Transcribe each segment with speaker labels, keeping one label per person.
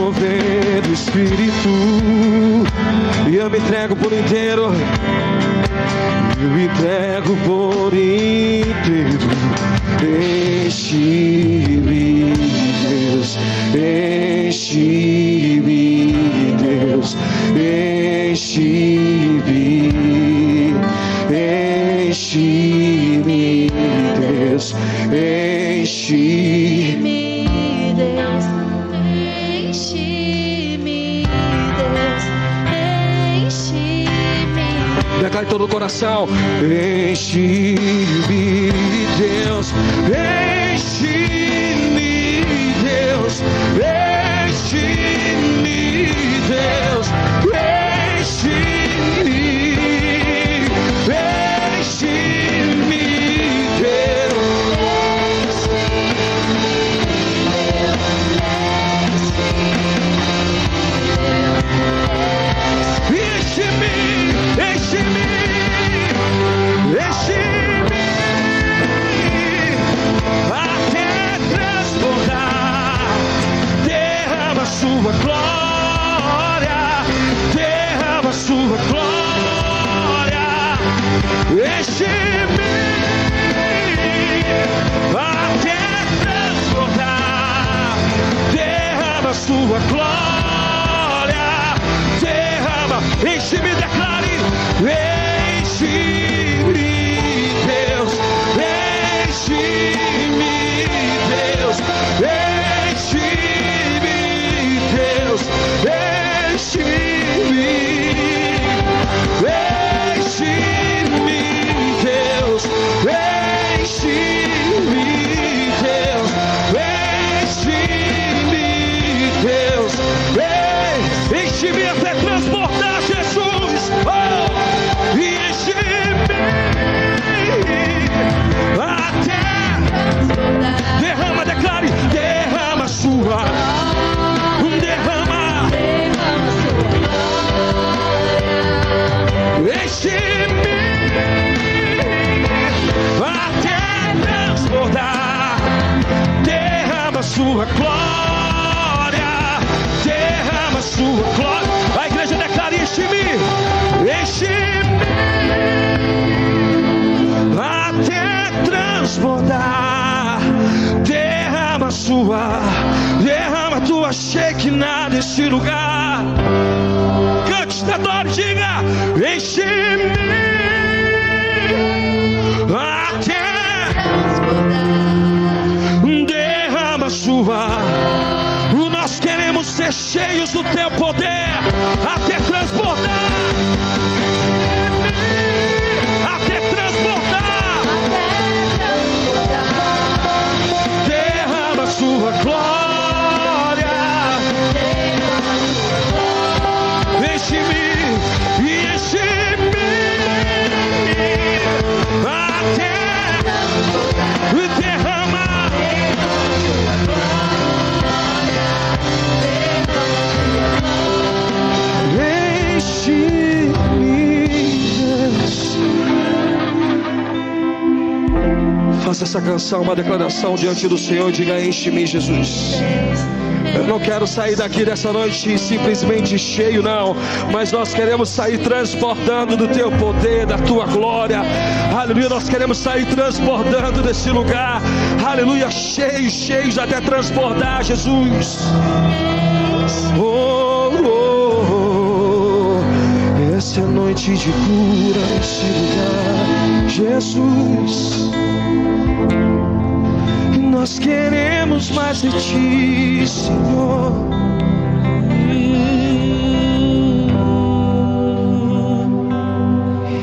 Speaker 1: mover do Espírito. E eu me entrego por inteiro. Eu me entrego por inteiro. Enche-me, Deus. Enche-me, Deus. Enche-me. Enche-me, Deus. Enche-me. Declare todo o coração. Enche-me, Deus. Enche-me, Deus. Enche-me, Deus. Enche-me. Enche-me, Deus. Enche-me. Enche-me, enche-me, até transbordar. Derrama a sua glória, derrama a sua glória. Enche-me, até transbordar. Derrama a sua glória, derrama, enche-me, declare. Enche-me, Deus. Enche-me, Deus. Enche-me, Deus. Enche-me. Enche-me, Deus. Enche-me, Deus. Enche-me, Deus. Enche-me até transportar, Jesus. Oh! E enche-me até derrama, declare, derrama a sua, derrama, enche-me até transbordar. Derrama a sua glória, derrama a sua glória. A igreja declara, enche-me, enche-me até transbordar. Derrama a sua, derrama a tua Shekinah nesse lugar. Cante, adore, diga, enche-me até derrama a sua. Nós queremos ser cheios do teu poder até transbordar. Até transbordar. Derrama a sua glória. Enche-me e enche-me até derrama. Faça essa canção uma declaração diante do Senhor. Diga, enche-me, Jesus. Eu não quero sair daqui dessa noite simplesmente cheio, não, mas nós queremos sair transbordando do teu poder, da tua glória. Aleluia, nós queremos sair transbordando desse lugar. Aleluia, cheios, cheios até transbordar, Jesus. Oh, oh, oh. Essa é a noite de cura nesse lugar, Jesus. Nós queremos mais de ti, Senhor.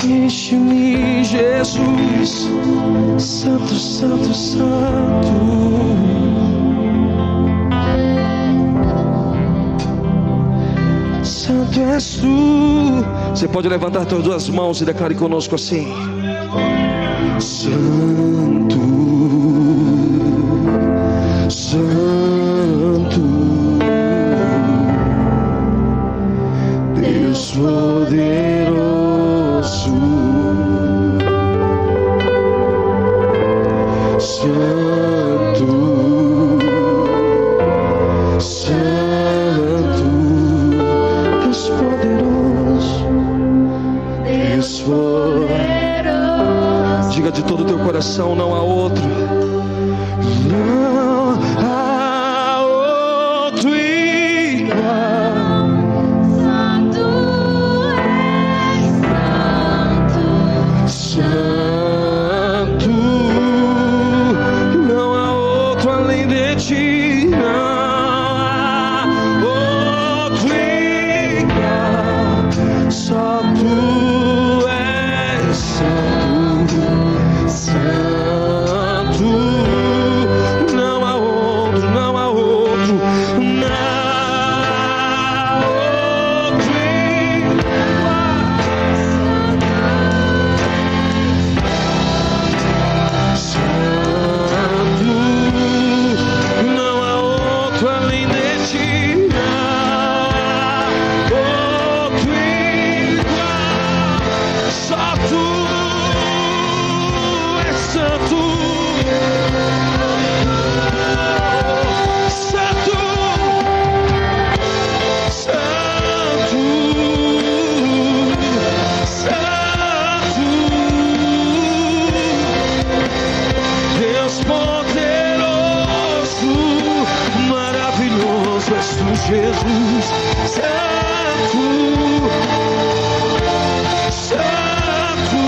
Speaker 1: Enche-me, Jesus. Santo, Santo, Santo. Santo és tu. Você pode levantar suas duas mãos e declare conosco assim: Santo, Santo, Deus poderoso, Santo, Santo. declaração: não há outro. Não há outro igual.
Speaker 2: Santo és santo.
Speaker 1: Santo, não há outro além de ti. Não há outro igual. Só tu és santo. Santo, não há outro, não há outro, não há outro igual. Santo, não há outro além de ti. Não há outro igual. Só tu és santo. Santo, santo, santo. Deus poderoso, maravilhoso és tu, Jesus. Santo, santo,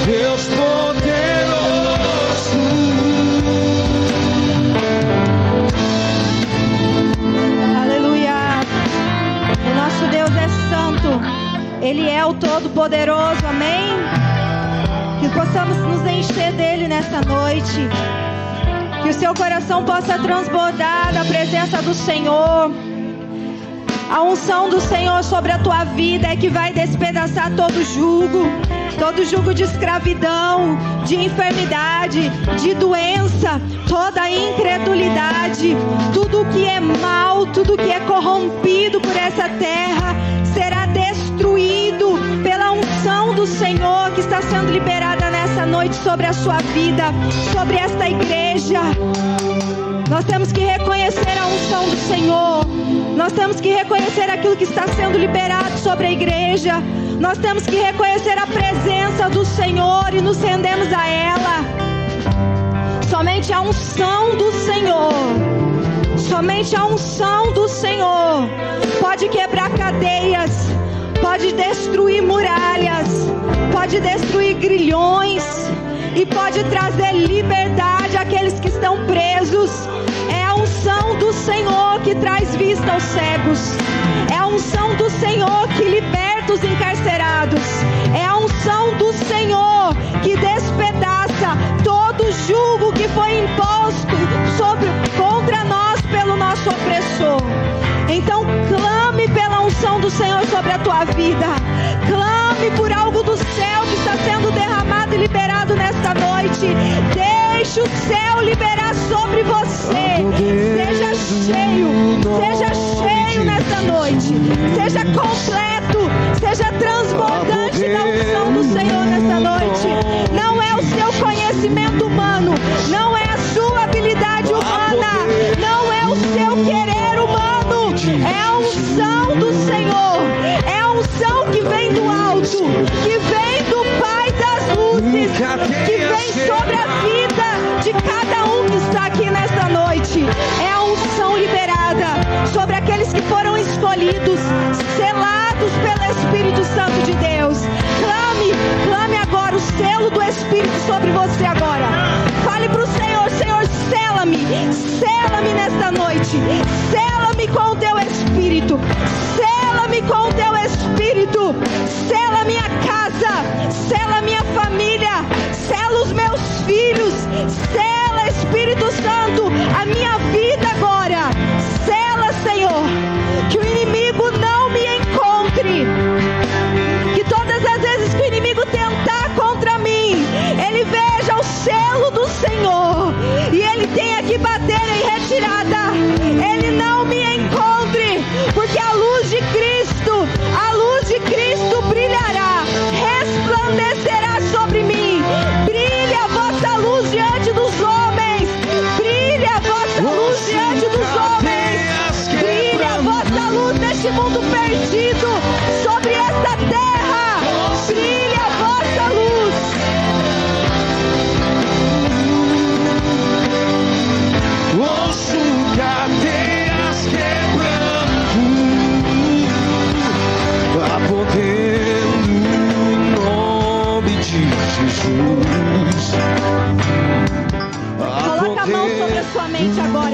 Speaker 1: Deus poderoso.
Speaker 3: Aleluia. O nosso Deus é santo. Ele é o Todo-Poderoso. Amém? Que possamos nos encher dele nesta noite. Que o seu coração possa transbordar da presença do Senhor. A unção do Senhor sobre a tua vida é que vai despedaçar todo jugo de escravidão, de enfermidade, de doença, toda incredulidade, tudo que é mal, tudo que é corrompido por essa terra será destruído pela unção do Senhor que está sendo liberada nessa noite sobre a sua vida, sobre esta igreja. Nós temos que reconhecer a unção do Senhor. Nós temos que reconhecer aquilo que está sendo liberado sobre a igreja. Nós temos que reconhecer a presença do Senhor e nos rendemos a ela. Somente a unção do Senhor, somente a unção do Senhor pode quebrar cadeias, pode destruir muralhas, pode destruir grilhões e pode trazer liberdade àqueles que estão presos. É a unção do Senhor que traz vista aos cegos. É a unção do Senhor que liberta os encarcerados. É a unção do Senhor que despedaça todo jugo que foi imposto contra nós pelo nosso opressor. Então clame pela unção do Senhor sobre a tua vida. Clame por algo do céu que está sendo derramado e liberado nesta noite. Deixe o céu liberar sobre você. Seja cheio nesta noite. Seja completo, seja transbordante da unção do Senhor nesta noite. Não é o seu conhecimento humano, não é a sua habilidade humana, não é o seu querer humano. É a unção do Senhor, é a unção que vem do alto, que vem do Pai das luzes, que vem sobre a vida de cada um que está aqui nesta noite. É a unção liberada sobre aqueles que foram escolhidos, selados pelo Espírito Santo de Deus. Clame agora o selo do Espírito sobre você agora. Fale para o Senhor: Senhor, sela-me nesta noite. Sela-me com o teu Espírito. Sela-me com o teu Espírito. Sela minha casa. Sela minha família. Sela os meus filhos. Sela, Espírito Santo, a minha vida agora. Sela, Senhor, que o inimigo não me encontre. Que todas as vezes que o inimigo tentar contra mim, ele veja o selo do Senhor e ele tenha que bater em retirada. Ele não me encontre, porque a luz de Cristo brilhará, resplandecerá sobre mim. Brilhe a vossa luz diante dos homens. Brilhe a vossa luz diante dos homens. Brilhe a vossa luz neste mundo perdido, sobre esta terra. Brilhe a vossa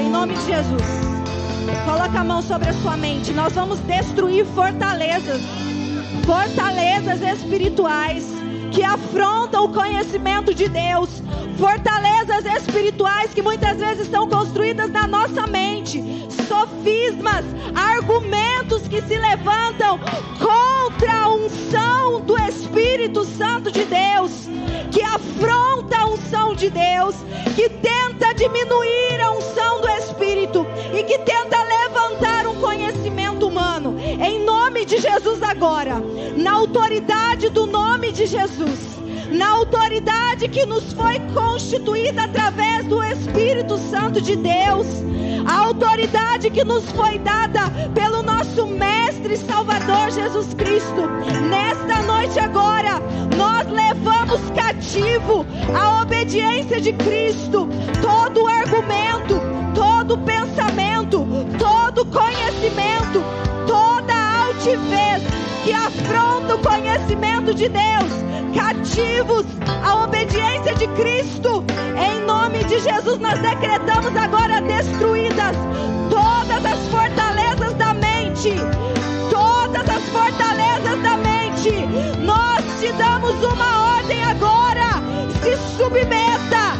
Speaker 3: agora, em nome de Jesus. Coloca a mão sobre a sua mente. Nós vamos destruir fortalezas espirituais que afrontam o conhecimento de Deus. Fortalezas espirituais que muitas vezes estão construídas na nossa mente. Sofismas, argumentos que se levantam contra a unção do Espírito Santo de Deus, que afronta a unção de Deus, que tenta diminuir a unção do Espírito e que tenta levantar um conhecimento humano. Em nome de Jesus agora, na autoridade do nome de Jesus, na autoridade que nos foi constituída através do Espírito Santo de Deus, a autoridade que nos foi dada pelo nosso Mestre e Salvador Jesus Cristo, nesta noite agora, nós levamos cativo a obediência de Cristo, todo argumento, todo pensamento, todo conhecimento, toda altivez que afronta o conhecimento de Deus, cativos à obediência de Cristo. Em nome de Jesus nós decretamos agora destruídas todas as fortalezas da mente, todas as fortalezas da mente. Nós te damos uma ordem agora: se submeta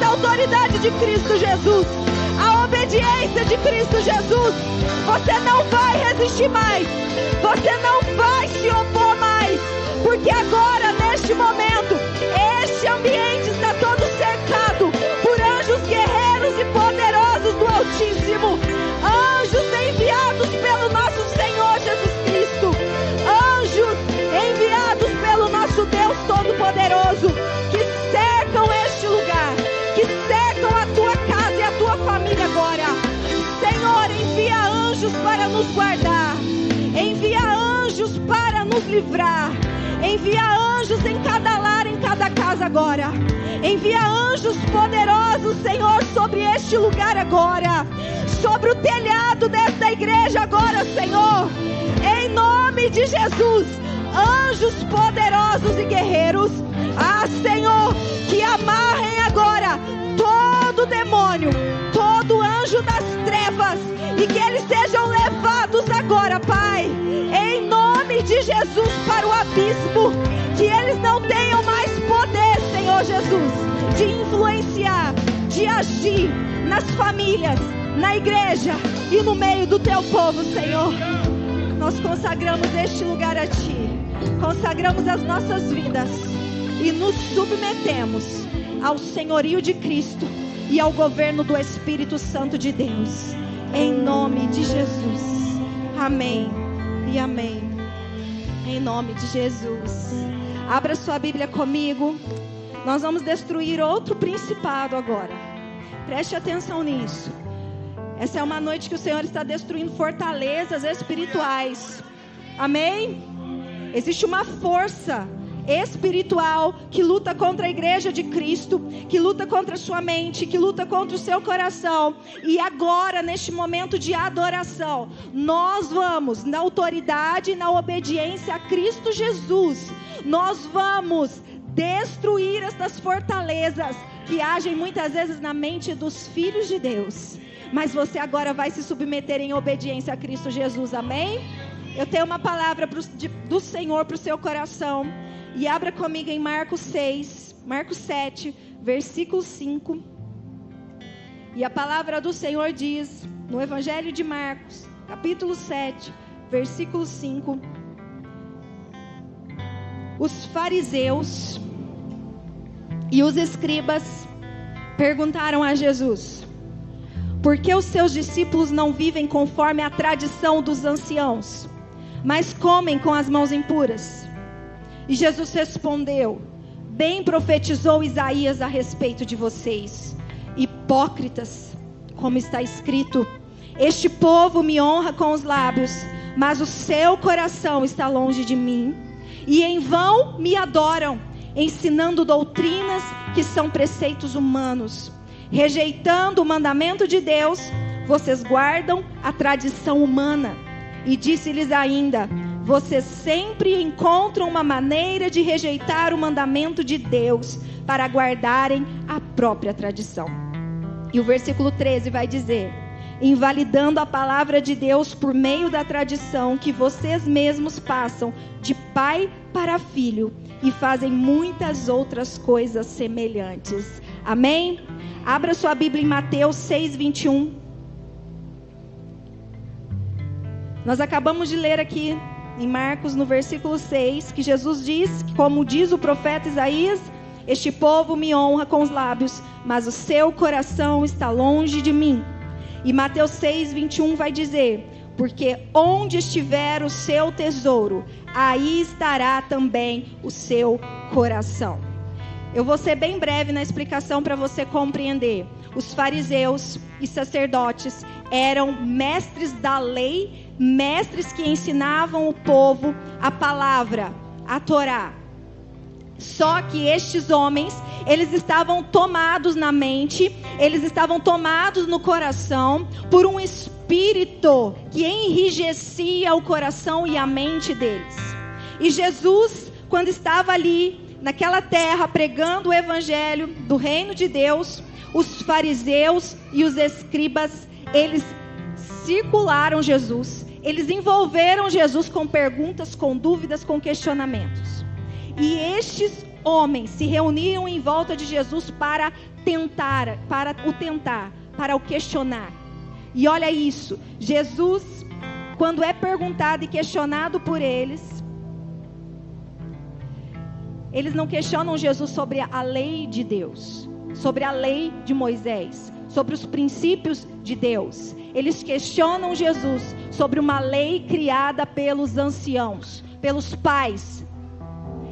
Speaker 3: à autoridade de Cristo Jesus, à obediência de Cristo Jesus. Você não vai resistir mais, você não vai se opor mais, porque agora, neste momento, este ambiente está todo cercado por anjos guerreiros e poderosos do Altíssimo, anjos enviados pelo nosso Senhor Jesus Cristo, anjos enviados pelo nosso Deus Todo-Poderoso, que cercam este lugar, que cercam a tua casa e a tua família agora. Senhor, envia anjos para nos guardar, envia anjos para nos livrar, envia anjos em cada lar, em cada casa agora. Envia anjos poderosos, Senhor, sobre este lugar agora, sobre o telhado desta igreja agora, Senhor. Em nome de Jesus, anjos poderosos e guerreiros, Senhor, que amarrem agora todo demônio, todo anjo das trevas, e que eles sejam levados agora, Pai, em nome de Jesus, para o abismo, que eles não tenham mais poder, Senhor Jesus, de influenciar, de agir nas famílias, na igreja e no meio do teu povo, Senhor. Nós consagramos este lugar a Ti, consagramos as nossas vidas e nos submetemos ao senhorio de Cristo e ao governo do Espírito Santo de Deus, em nome de Jesus. Amém e amém. Em nome de Jesus. Abra sua Bíblia comigo. Nós vamos destruir outro principado agora. Preste atenção nisso. Essa é uma noite que o Senhor está destruindo fortalezas espirituais. Amém? Existe uma força espiritual que luta contra a igreja de Cristo, que luta contra a sua mente, que luta contra o seu coração. E agora, neste momento de adoração, nós vamos, na autoridade e na obediência a Cristo Jesus, nós vamos destruir estas fortalezas que agem muitas vezes na mente dos filhos de Deus. Mas você agora vai se submeter em obediência a Cristo Jesus, amém? Eu tenho uma palavra do Senhor para o seu coração. E abra comigo em Marcos 7, versículo 5. E a palavra do Senhor diz, no Evangelho de Marcos, capítulo 7, versículo 5. Os fariseus e os escribas perguntaram a Jesus: por que os seus discípulos não vivem conforme a tradição dos anciãos, mas comem com as mãos impuras? E Jesus respondeu: bem profetizou Isaías a respeito de vocês, hipócritas, como está escrito: este povo me honra com os lábios, mas o seu coração está longe de mim, e em vão me adoram, ensinando doutrinas que são preceitos humanos. Rejeitando o mandamento de Deus, vocês guardam a tradição humana. E disse-lhes ainda: vocês sempre encontram uma maneira de rejeitar o mandamento de Deus para guardarem a própria tradição. E o versículo 13 vai dizer: invalidando a palavra de Deus por meio da tradição que vocês mesmos passam de pai para filho e fazem muitas outras coisas semelhantes. Amém? Abra sua Bíblia em Mateus 6:21. Nós acabamos de ler aqui em Marcos, no versículo 6, que Jesus diz, como diz o profeta Isaías: este povo me honra com os lábios, mas o seu coração está longe de mim. E Mateus 6:21 vai dizer: porque onde estiver o seu tesouro, aí estará também o seu coração. Eu vou ser bem breve na explicação para você compreender. Os fariseus e sacerdotes eram mestres da lei, mestres que ensinavam o povo a palavra, a Torá. Só que estes homens, eles estavam tomados na mente, eles estavam tomados no coração por um espírito que enrijecia o coração e a mente deles. E Jesus, quando estava ali naquela terra pregando o evangelho do reino de Deus, os fariseus e os escribas, eles circularam Jesus, eles envolveram Jesus com perguntas, com dúvidas, com questionamentos. E estes homens se reuniam em volta de Jesus para o questionar. E olha isso, Jesus, quando é perguntado e questionado por eles não questionam Jesus sobre a lei de Deus, sobre a lei de Moisés, sobre os princípios de Deus. Eles questionam Jesus sobre uma lei criada pelos anciãos, pelos pais.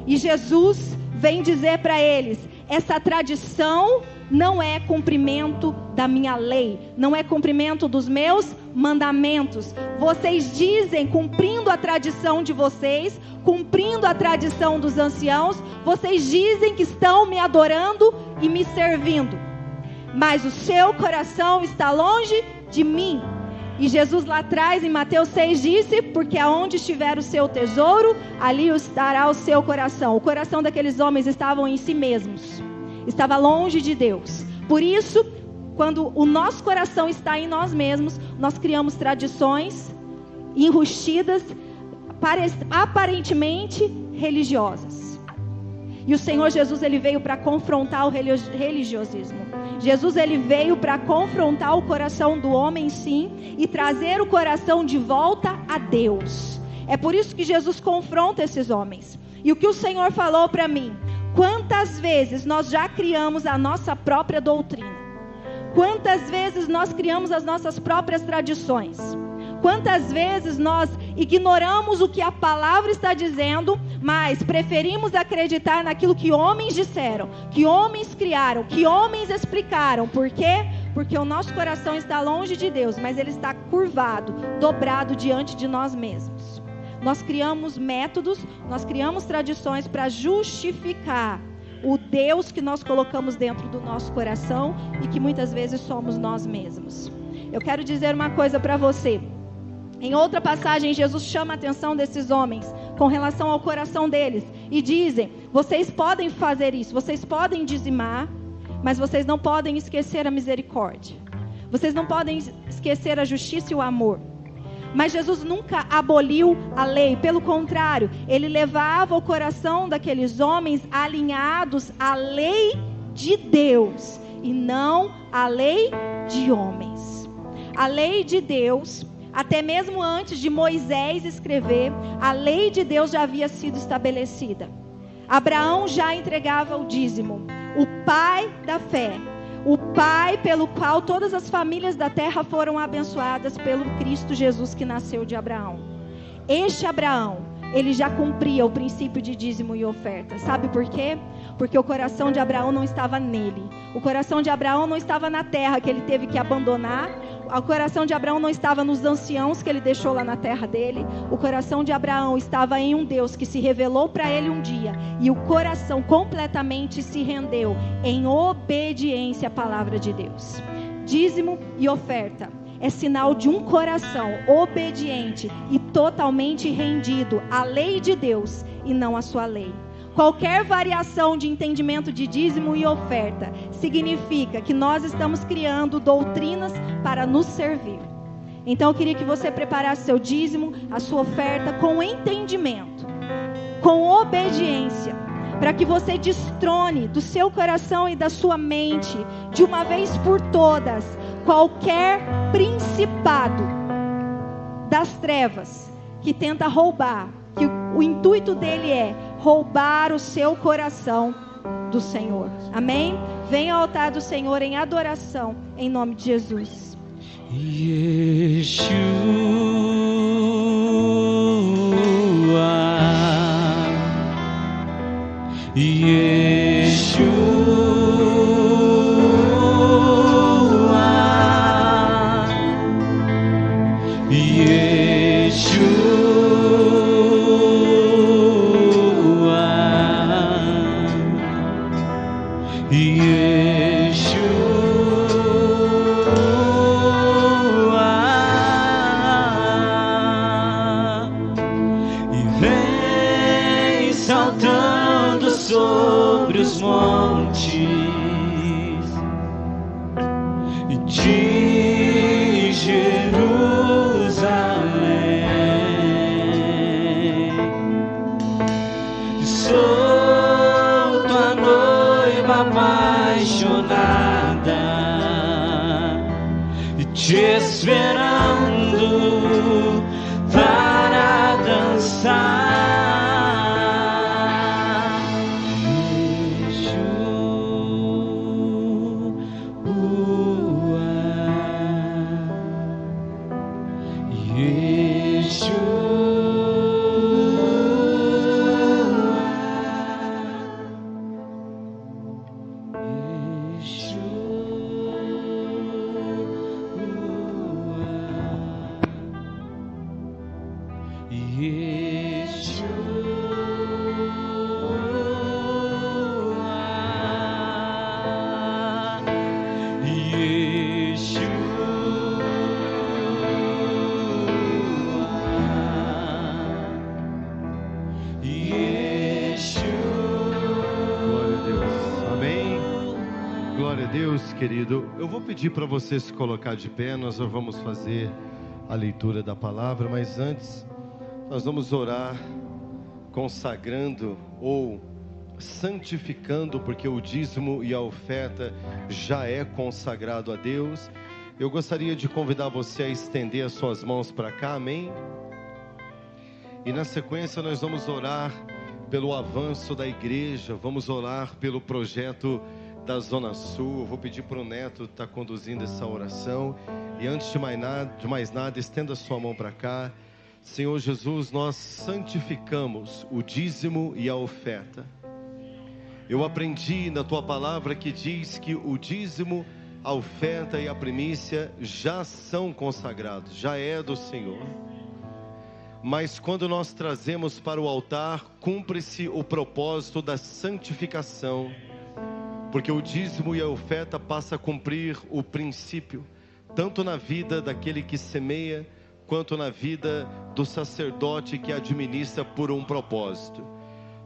Speaker 3: E Jesus vem dizer para eles: essa tradição não é cumprimento da minha lei, não é cumprimento dos meus mandamentos. Vocês dizem, cumprindo a tradição de vocês, cumprindo a tradição dos anciãos, vocês dizem que estão me adorando e me servindo, mas o seu coração está longe de mim. E Jesus lá atrás, em Mateus 6, disse: porque aonde estiver o seu tesouro, ali estará o seu coração. O coração daqueles homens estava em si mesmos, estava longe de Deus. Por isso, quando o nosso coração está em nós mesmos, nós criamos tradições enrustidas, aparentemente religiosas. E o Senhor Jesus, ele veio para confrontar o religiosismo. Jesus, ele veio para confrontar o coração do homem, sim, e trazer o coração de volta a Deus. É por isso que Jesus confronta esses homens. E o que o Senhor falou para mim: quantas vezes nós já criamos a nossa própria doutrina? Quantas vezes nós criamos as nossas próprias tradições? Quantas vezes nós ignoramos o que a palavra está dizendo, mas preferimos acreditar naquilo que homens disseram, que homens criaram, que homens explicaram. Por quê? Porque o nosso coração está longe de Deus, mas ele está curvado, dobrado diante de nós mesmos. Nós criamos métodos, nós criamos tradições para justificar o Deus que nós colocamos dentro do nosso coração e que muitas vezes somos nós mesmos. Eu quero dizer uma coisa para você. Em outra passagem, Jesus chama a atenção desses homens com relação ao coração deles e dizem: vocês podem fazer isso, vocês podem dizimar, mas vocês não podem esquecer a misericórdia, vocês não podem esquecer a justiça e o amor. Mas Jesus nunca aboliu a lei, pelo contrário, ele levava o coração daqueles homens alinhados à lei de Deus e não à lei de homens. A lei de Deus, até mesmo antes de Moisés escrever, a lei de Deus já havia sido estabelecida. Abraão já entregava o dízimo, o pai da fé, o pai pelo qual todas as famílias da terra foram abençoadas pelo Cristo Jesus que nasceu de Abraão. Este Abraão, ele já cumpria o princípio de dízimo e oferta. Sabe por quê? Porque o coração de Abraão não estava nele. O coração de Abraão não estava na terra que ele teve que abandonar. O coração de Abraão não estava nos anciãos que ele deixou lá na terra dele. O coração de Abraão estava em um Deus que se revelou para ele um dia. E o coração completamente se rendeu em obediência à palavra de Deus. Dízimo e oferta é sinal de um coração obediente e totalmente rendido à lei de Deus e não à sua lei. Qualquer variação de entendimento de dízimo e oferta significa que nós estamos criando doutrinas para nos servir. Então eu queria que você preparasse seu dízimo, a sua oferta com entendimento, com obediência, para que você destrone do seu coração e da sua mente, de uma vez por todas, qualquer principado das trevas que tenta roubar, que o intuito dele é roubar o seu coração do Senhor. Amém? Venha ao altar do Senhor em adoração, em nome de Jesus.
Speaker 4: Yeshua, sobre os montes de Jerusalém. Sou tua noiva apaixonada e te esperando para dançar.
Speaker 5: Querido, eu vou pedir para você se colocar de pé, nós vamos fazer a leitura da palavra, mas antes nós vamos orar consagrando ou santificando, porque o dízimo e a oferta já é consagrado a Deus. Eu gostaria de convidar você a estender as suas mãos para cá, amém? E na sequência nós vamos orar pelo avanço da igreja, vamos orar pelo projeto da Zona Sul. Eu vou pedir para o Neto estar conduzindo essa oração. E antes de mais nada, estenda a sua mão para cá. Senhor Jesus, nós santificamos o dízimo e a oferta. Eu aprendi na tua palavra que diz que o dízimo, a oferta e a primícia já são consagrados, já é do Senhor. Mas quando nós trazemos para o altar, cumpre-se o propósito da santificação, porque o dízimo e a oferta passa a cumprir o princípio, tanto na vida daquele que semeia, quanto na vida do sacerdote que administra por um propósito.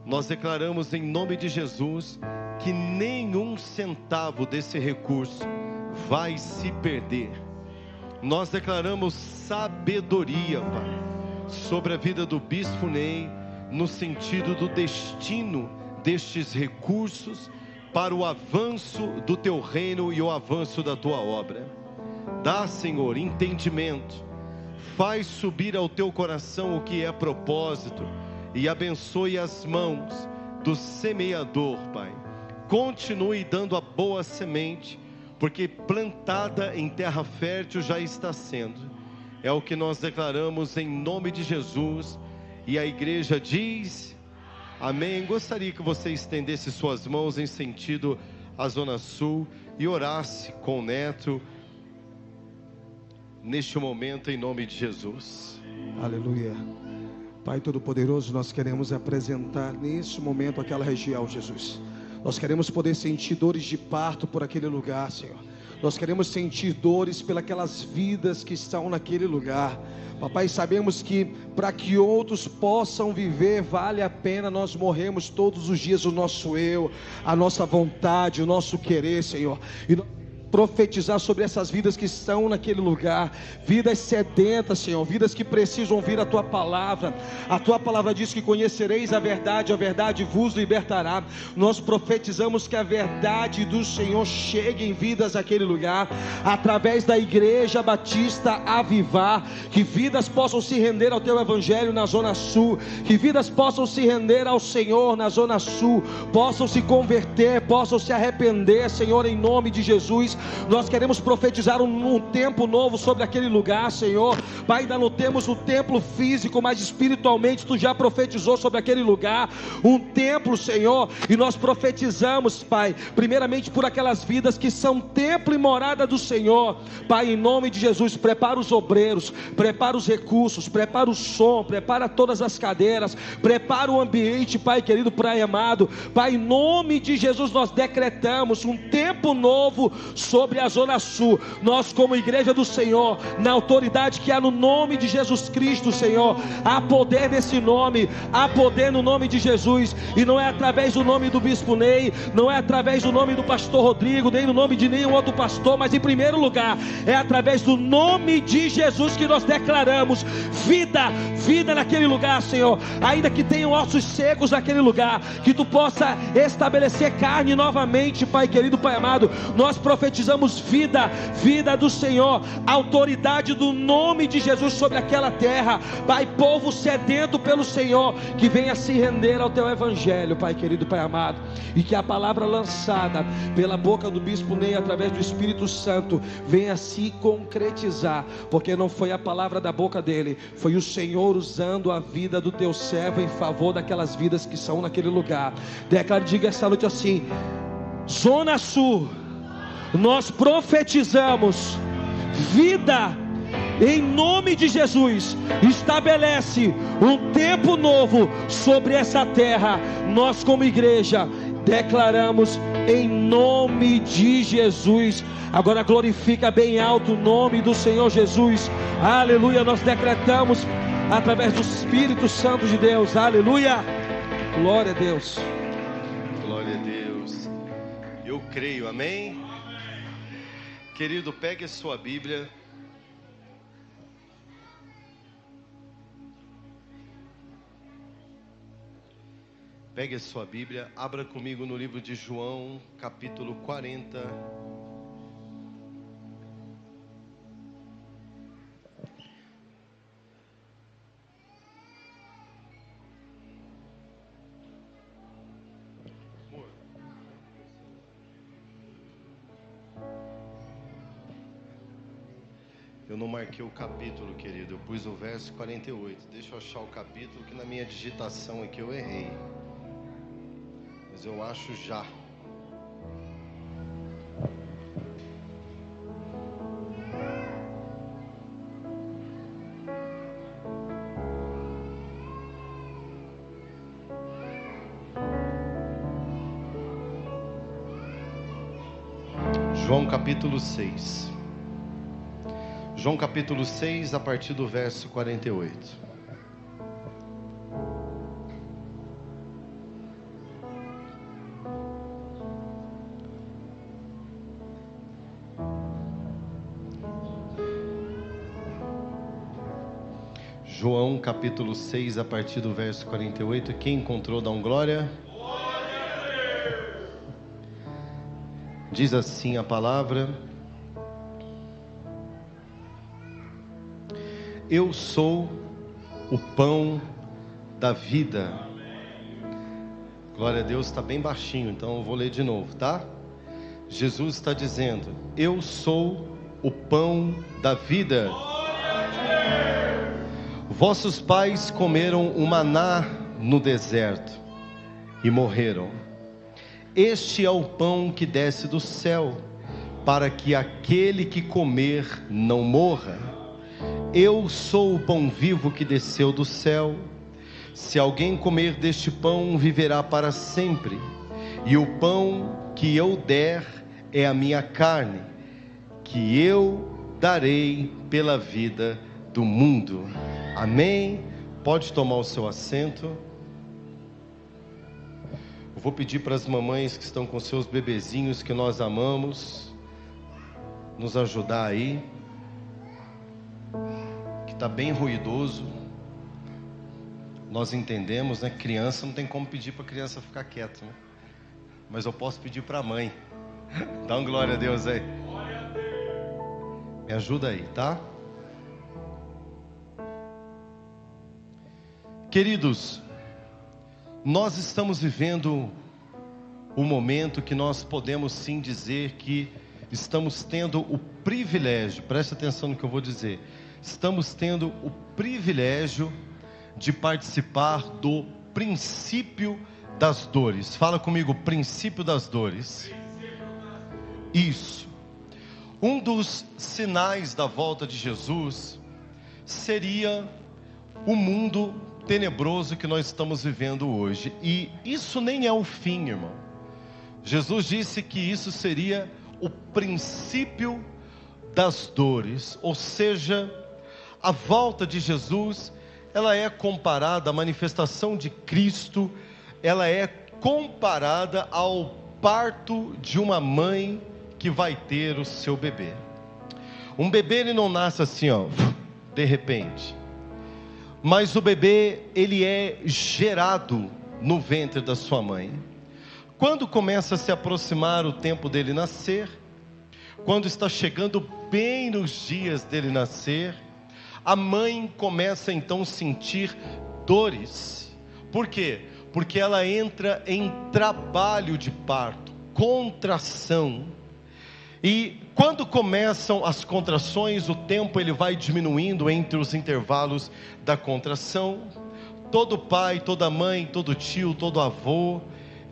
Speaker 5: Nós declaramos em nome de Jesus que nenhum centavo desse recurso vai se perder. Nós declaramos sabedoria, Pai, sobre a vida do Bispo Ney, no sentido do destino destes recursos para o avanço do teu reino e o avanço da tua obra. Dá, Senhor, entendimento, faz subir ao teu coração o que é propósito e abençoe as mãos do semeador, Pai. Continue dando a boa semente, porque plantada em terra fértil já está sendo. É o que nós declaramos em nome de Jesus. E a igreja diz: amém. Gostaria que você estendesse suas mãos em sentido à Zona Sul e orasse com o Neto neste momento em nome de Jesus.
Speaker 1: Aleluia. Pai Todo-Poderoso, nós queremos apresentar neste momento aquela região, Jesus. Nós queremos poder sentir dores de parto por aquele lugar, Senhor. Nós queremos sentir dores pelas vidas que estão naquele lugar. Papai, sabemos que para que outros possam viver, vale a pena nós morrermos todos os dias o nosso eu, a nossa vontade, o nosso querer, Senhor. E profetizar sobre essas vidas que estão naquele lugar, vidas sedentas, Senhor, vidas que precisam ouvir a Tua palavra. A Tua palavra diz que conhecereis a verdade vos libertará. Nós profetizamos que a verdade do Senhor chegue em vidas naquele lugar, através da Igreja Batista Avivar, que vidas possam se render ao Teu Evangelho na Zona Sul, que vidas possam se render ao Senhor na Zona Sul, possam se converter, possam se arrepender, Senhor, em nome de Jesus. Nós queremos profetizar um tempo novo sobre aquele lugar, Senhor. Pai, ainda não temos um templo físico, mas espiritualmente Tu já profetizou sobre aquele lugar um templo, Senhor. E nós profetizamos, Pai, primeiramente por aquelas vidas que são templo e morada do Senhor. Pai, em nome de Jesus, prepara os obreiros, prepara os recursos, prepara o som, prepara todas as cadeiras, prepara o ambiente, Pai querido, Pai amado. Pai, em nome de Jesus, nós decretamos um tempo novo sobre a Zona Sul. Nós, como Igreja do Senhor, na autoridade que há no nome de Jesus Cristo, Senhor, há poder nesse nome, há poder no nome de Jesus. E não é através do nome do Bispo Ney, não é através do nome do Pastor Rodrigo, nem no nome de nenhum outro pastor, mas em primeiro lugar é através do nome de Jesus que nós declaramos vida naquele lugar, Senhor. Ainda que tenham ossos secos naquele lugar, que Tu possa estabelecer carne novamente, Pai querido, Pai amado. Nós profetizamos vida do Senhor, autoridade do nome de Jesus sobre aquela terra. Pai, povo sedento pelo Senhor, que venha se render ao Teu Evangelho, Pai querido, Pai amado. E que a palavra lançada pela boca do Bispo Ney, através do Espírito Santo, venha se concretizar, porque não foi a palavra da boca dele, foi o Senhor usando a vida do Teu servo em favor daquelas vidas que são naquele lugar. Declare, diga essa noite assim: Zona Sul, nós profetizamos vida em nome de Jesus. Estabelece um tempo novo sobre essa terra. Nós, como igreja, declaramos em nome de Jesus. Agora glorifica bem alto o nome do Senhor Jesus. Aleluia. Nós decretamos através do Espírito Santo de Deus. Aleluia. Glória a Deus.
Speaker 5: Glória a Deus. Eu creio, amém? Querido, pegue a sua Bíblia. Pegue a sua Bíblia, abra comigo no livro de João, capítulo 40. Eu não marquei o capítulo, querido, eu pus o verso 48. Deixa eu achar o capítulo, que na minha digitação aqui eu errei. Mas eu acho já. João capítulo 6. João capítulo 6, a partir do verso 48. João capítulo 6, a partir do verso 48. Quem encontrou, dá um glória. Diz assim a palavra: Eu sou o pão da vida. Glória a Deus, está bem baixinho, então eu vou ler de novo, tá? Jesus está dizendo: Eu sou o pão da vida. Vossos pais comeram o maná no deserto e morreram. Este é o pão que desce do céu, para que aquele que comer não morra. Eu sou o pão vivo que desceu do céu. Se alguém comer deste pão, viverá para sempre. E o pão que eu der é a minha carne, que eu darei pela vida do mundo. Amém? Pode tomar o seu assento. Eu vou pedir para as mamães que estão com seus bebezinhos que nós amamos, nos ajudar aí, que está bem ruidoso. Nós entendemos, né? Criança não tem como pedir para a criança ficar quieta, né? Mas eu posso pedir para a mãe. Dá um glória a Deus aí. Me ajuda aí, tá? Queridos, nós estamos vivendo um momento que nós podemos sim dizer que estamos tendo o privilégio, preste atenção no que eu vou dizer, estamos tendo o privilégio de participar do princípio das dores. Fala comigo, princípio das dores. Isso. Um dos sinais da volta de Jesus seria o mundo tenebroso que nós estamos vivendo hoje. E isso nem é o fim, irmão. Jesus disse que isso seria o princípio das dores. Ou seja, a volta de Jesus, ela é comparada, a manifestação de Cristo, ela é comparada ao parto de uma mãe que vai ter o seu bebê. Um bebê, ele não nasce assim, ó, de repente. Mas o bebê, ele é gerado no ventre da sua mãe. Quando começa a se aproximar o tempo dele nascer, quando está chegando bem nos dias dele nascer, a mãe começa então a sentir dores. Por quê? Porque ela entra em trabalho de parto, contração. E quando começam as contrações, o tempo ele vai diminuindo entre os intervalos da contração. Todo pai, toda mãe, todo tio, todo avô,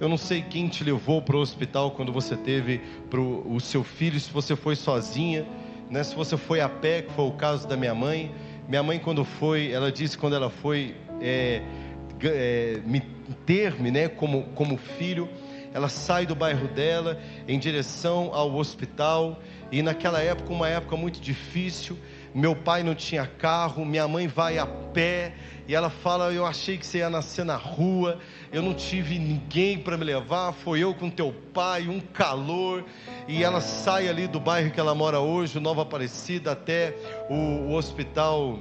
Speaker 5: eu não sei quem te levou para o hospital quando você teve o seu filho, se você foi sozinha, né? Se você foi a pé, que foi o caso da minha mãe. Minha mãe, quando foi, ela disse quando ela foi me ter-me, né, como filho, ela sai do bairro dela em direção ao hospital. E naquela época, uma época muito difícil, meu pai não tinha carro, minha mãe vai a pé, e ela fala, eu achei que você ia nascer na rua, eu não tive ninguém para me levar, foi eu com teu pai, um calor. E ela sai ali do bairro que ela mora hoje, Nova Aparecida, até o hospital,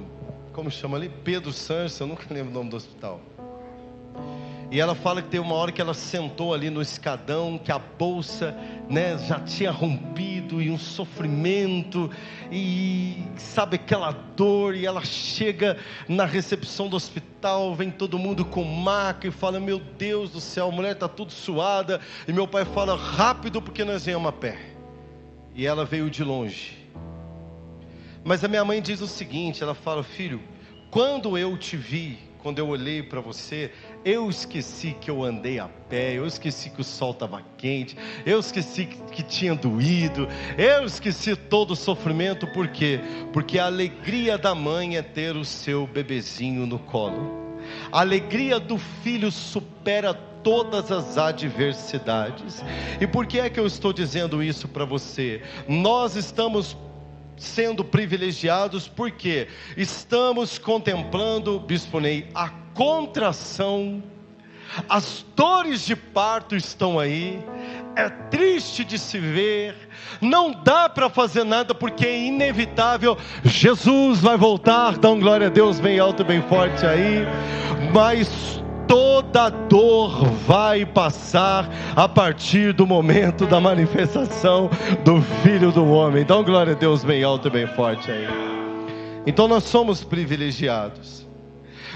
Speaker 5: como chama ali? Pedro Sanches, eu nunca lembro o nome do hospital. E ela fala que teve uma hora que ela sentou ali no escadão, que a bolsa, né, já tinha rompido, e um sofrimento, e sabe aquela dor. E ela chega na recepção do hospital, vem todo mundo com maca e fala, meu Deus do céu, a mulher está tudo suada. E meu pai fala, rápido, porque nós viemos a pé. E ela veio de longe. Mas a minha mãe diz o seguinte, ela fala, filho, quando eu te vi, quando eu olhei para você, eu esqueci que eu andei a pé, eu esqueci que o sol estava quente, eu esqueci que tinha doído, eu esqueci todo o sofrimento. Por quê? Porque a alegria da mãe é ter o seu bebezinho no colo. A alegria do filho supera todas as adversidades. E por que é que eu estou dizendo isso para você? Nós estamos sendo privilegiados porque estamos contemplando, Bispo Ney, a contração. As dores de parto estão aí, é triste de se ver, não dá para fazer nada porque é inevitável. Jesus vai voltar, dá um glória a Deus bem alto e bem forte aí, mas toda dor vai passar a partir do momento da manifestação do Filho do Homem. Dá um glória a Deus bem alto e bem forte aí. Então nós somos privilegiados.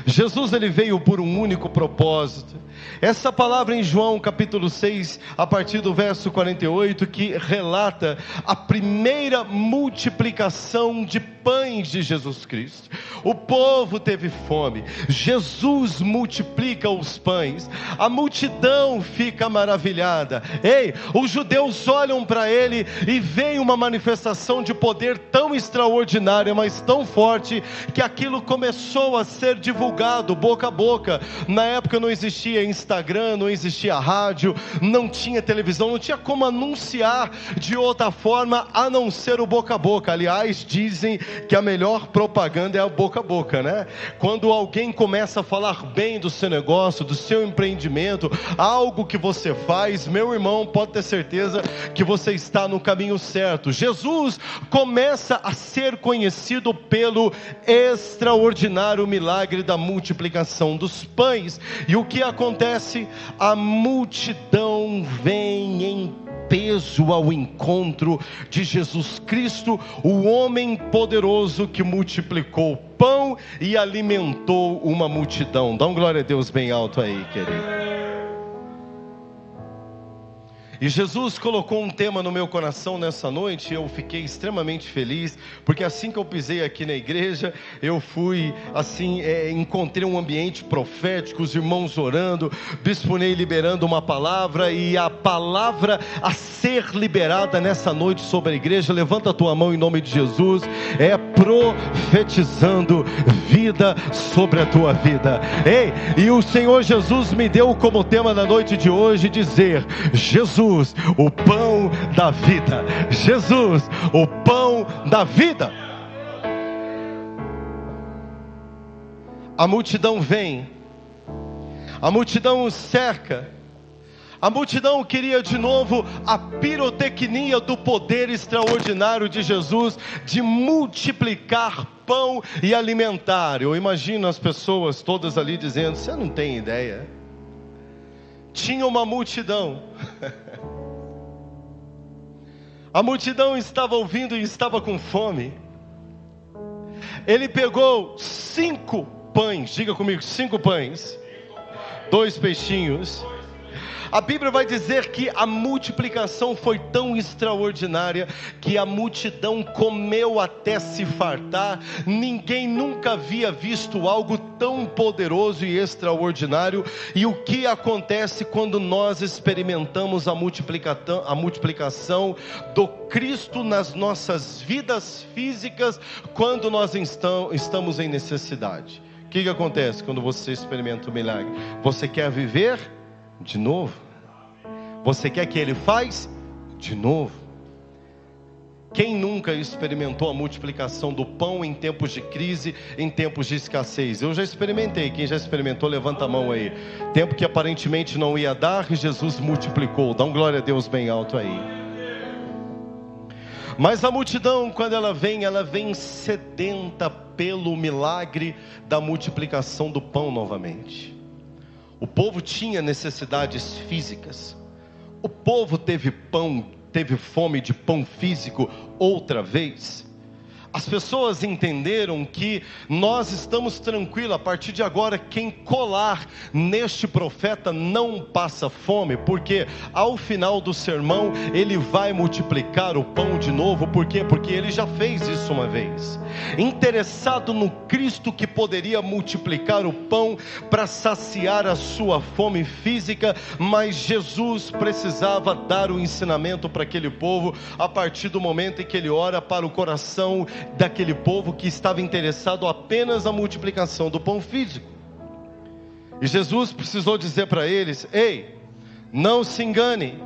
Speaker 5: Jesus, ele veio por um único propósito. Essa palavra em João capítulo 6, a partir do verso 48, que relata a primeira multiplicação de pães de Jesus Cristo. O povo teve fome, Jesus multiplica os pães, a multidão fica maravilhada. Ei, os judeus olham para ele e veem uma manifestação de poder tão extraordinária, mas tão forte, que aquilo começou a ser divulgado boca a boca. Na época não existia Instagram, não existia rádio, não tinha televisão, não tinha como anunciar de outra forma a não ser o boca a boca. Aliás, dizem que a melhor propaganda é a boca a boca, né? Quando alguém começa a falar bem do seu negócio, do seu empreendimento, algo que você faz, meu irmão, pode ter certeza que você está no caminho certo. Jesus começa a ser conhecido pelo extraordinário milagre da multiplicação dos pães. E o que acontece? A multidão vem em peso ao encontro de Jesus Cristo, o homem poderoso que multiplicou o pão e alimentou uma multidão. Dá um glória a Deus bem alto aí, querido. E Jesus colocou um tema no meu coração nessa noite, e eu fiquei extremamente feliz, porque assim que eu pisei aqui na igreja, eu fui, encontrei um ambiente profético, os irmãos orando, Bispo Ney liberando uma palavra, e a palavra a ser liberada nessa noite sobre a igreja, levanta a tua mão em nome de Jesus, é profetizando vida sobre a tua vida. Ei, e o Senhor Jesus me deu como tema da noite de hoje dizer: Jesus, o pão da vida. Jesus, o pão da vida. A multidão vem, a multidão cerca, a multidão queria de novo a pirotecnia do poder extraordinário de Jesus, de multiplicar pão e alimentar. Eu imagino as pessoas todas ali dizendo: você não tem ideia. Tinha uma multidão, a multidão estava ouvindo e estava com fome. Ele pegou 5 pães, diga comigo, 5 pães, 2 peixinhos. A Bíblia vai dizer que a multiplicação foi tão extraordinária que a multidão comeu até se fartar. Ninguém nunca havia visto algo tão poderoso e extraordinário. E o que acontece quando nós experimentamos a multiplicação do Cristo nas nossas vidas físicas, quando nós estamos em necessidade? O que acontece quando você experimenta o milagre? Você quer viver de novo? Você quer que Ele faz de novo? Quem nunca experimentou a multiplicação do pão em tempos de crise, em tempos de escassez? Eu já experimentei. Quem já experimentou, levanta a mão aí. Tempo que aparentemente não ia dar, e Jesus multiplicou. Dá um glória a Deus bem alto aí. Mas a multidão, quando ela vem sedenta pelo milagre da multiplicação do pão novamente. O povo tinha necessidades físicas. O povo teve fome de pão físico outra vez. As pessoas entenderam que nós estamos tranquilos, a partir de agora quem colar neste profeta não passa fome, porque ao final do sermão ele vai multiplicar o pão de novo. Por quê? Porque ele já fez isso uma vez. Interessado no Cristo que poderia multiplicar o pão para saciar a sua fome física, mas Jesus precisava dar o ensinamento para aquele povo, a partir do momento em que ele ora para o coração daquele povo que estava interessado apenas na multiplicação do pão físico. E Jesus precisou dizer para eles: ei, não se engane,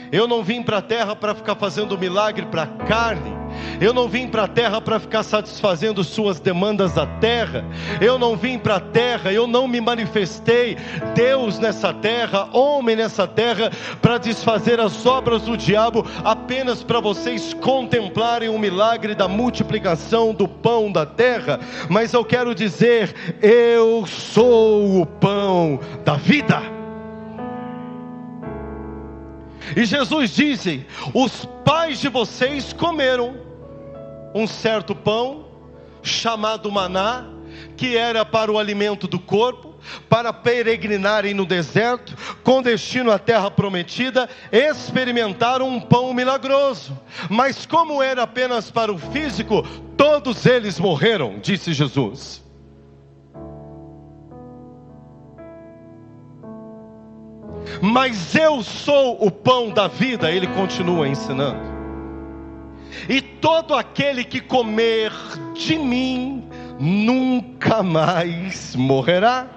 Speaker 5: eu não vim para a terra para ficar fazendo milagre para carne. Eu não vim para a terra para ficar satisfazendo suas demandas da terra. Eu não vim para a terra, eu não me manifestei Deus nessa terra, homem nessa terra, para desfazer as obras do diabo, apenas para vocês contemplarem o milagre da multiplicação do pão da terra. Mas eu quero dizer: eu sou o pão da vida. E Jesus disse: os pais de vocês comeram um certo pão chamado maná, que era para o alimento do corpo, para peregrinarem no deserto, com destino à terra prometida, experimentaram um pão milagroso. Mas como era apenas para o físico, todos eles morreram, disse Jesus. Mas eu sou o pão da vida, ele continua ensinando. E todo aquele que comer de mim nunca mais morrerá.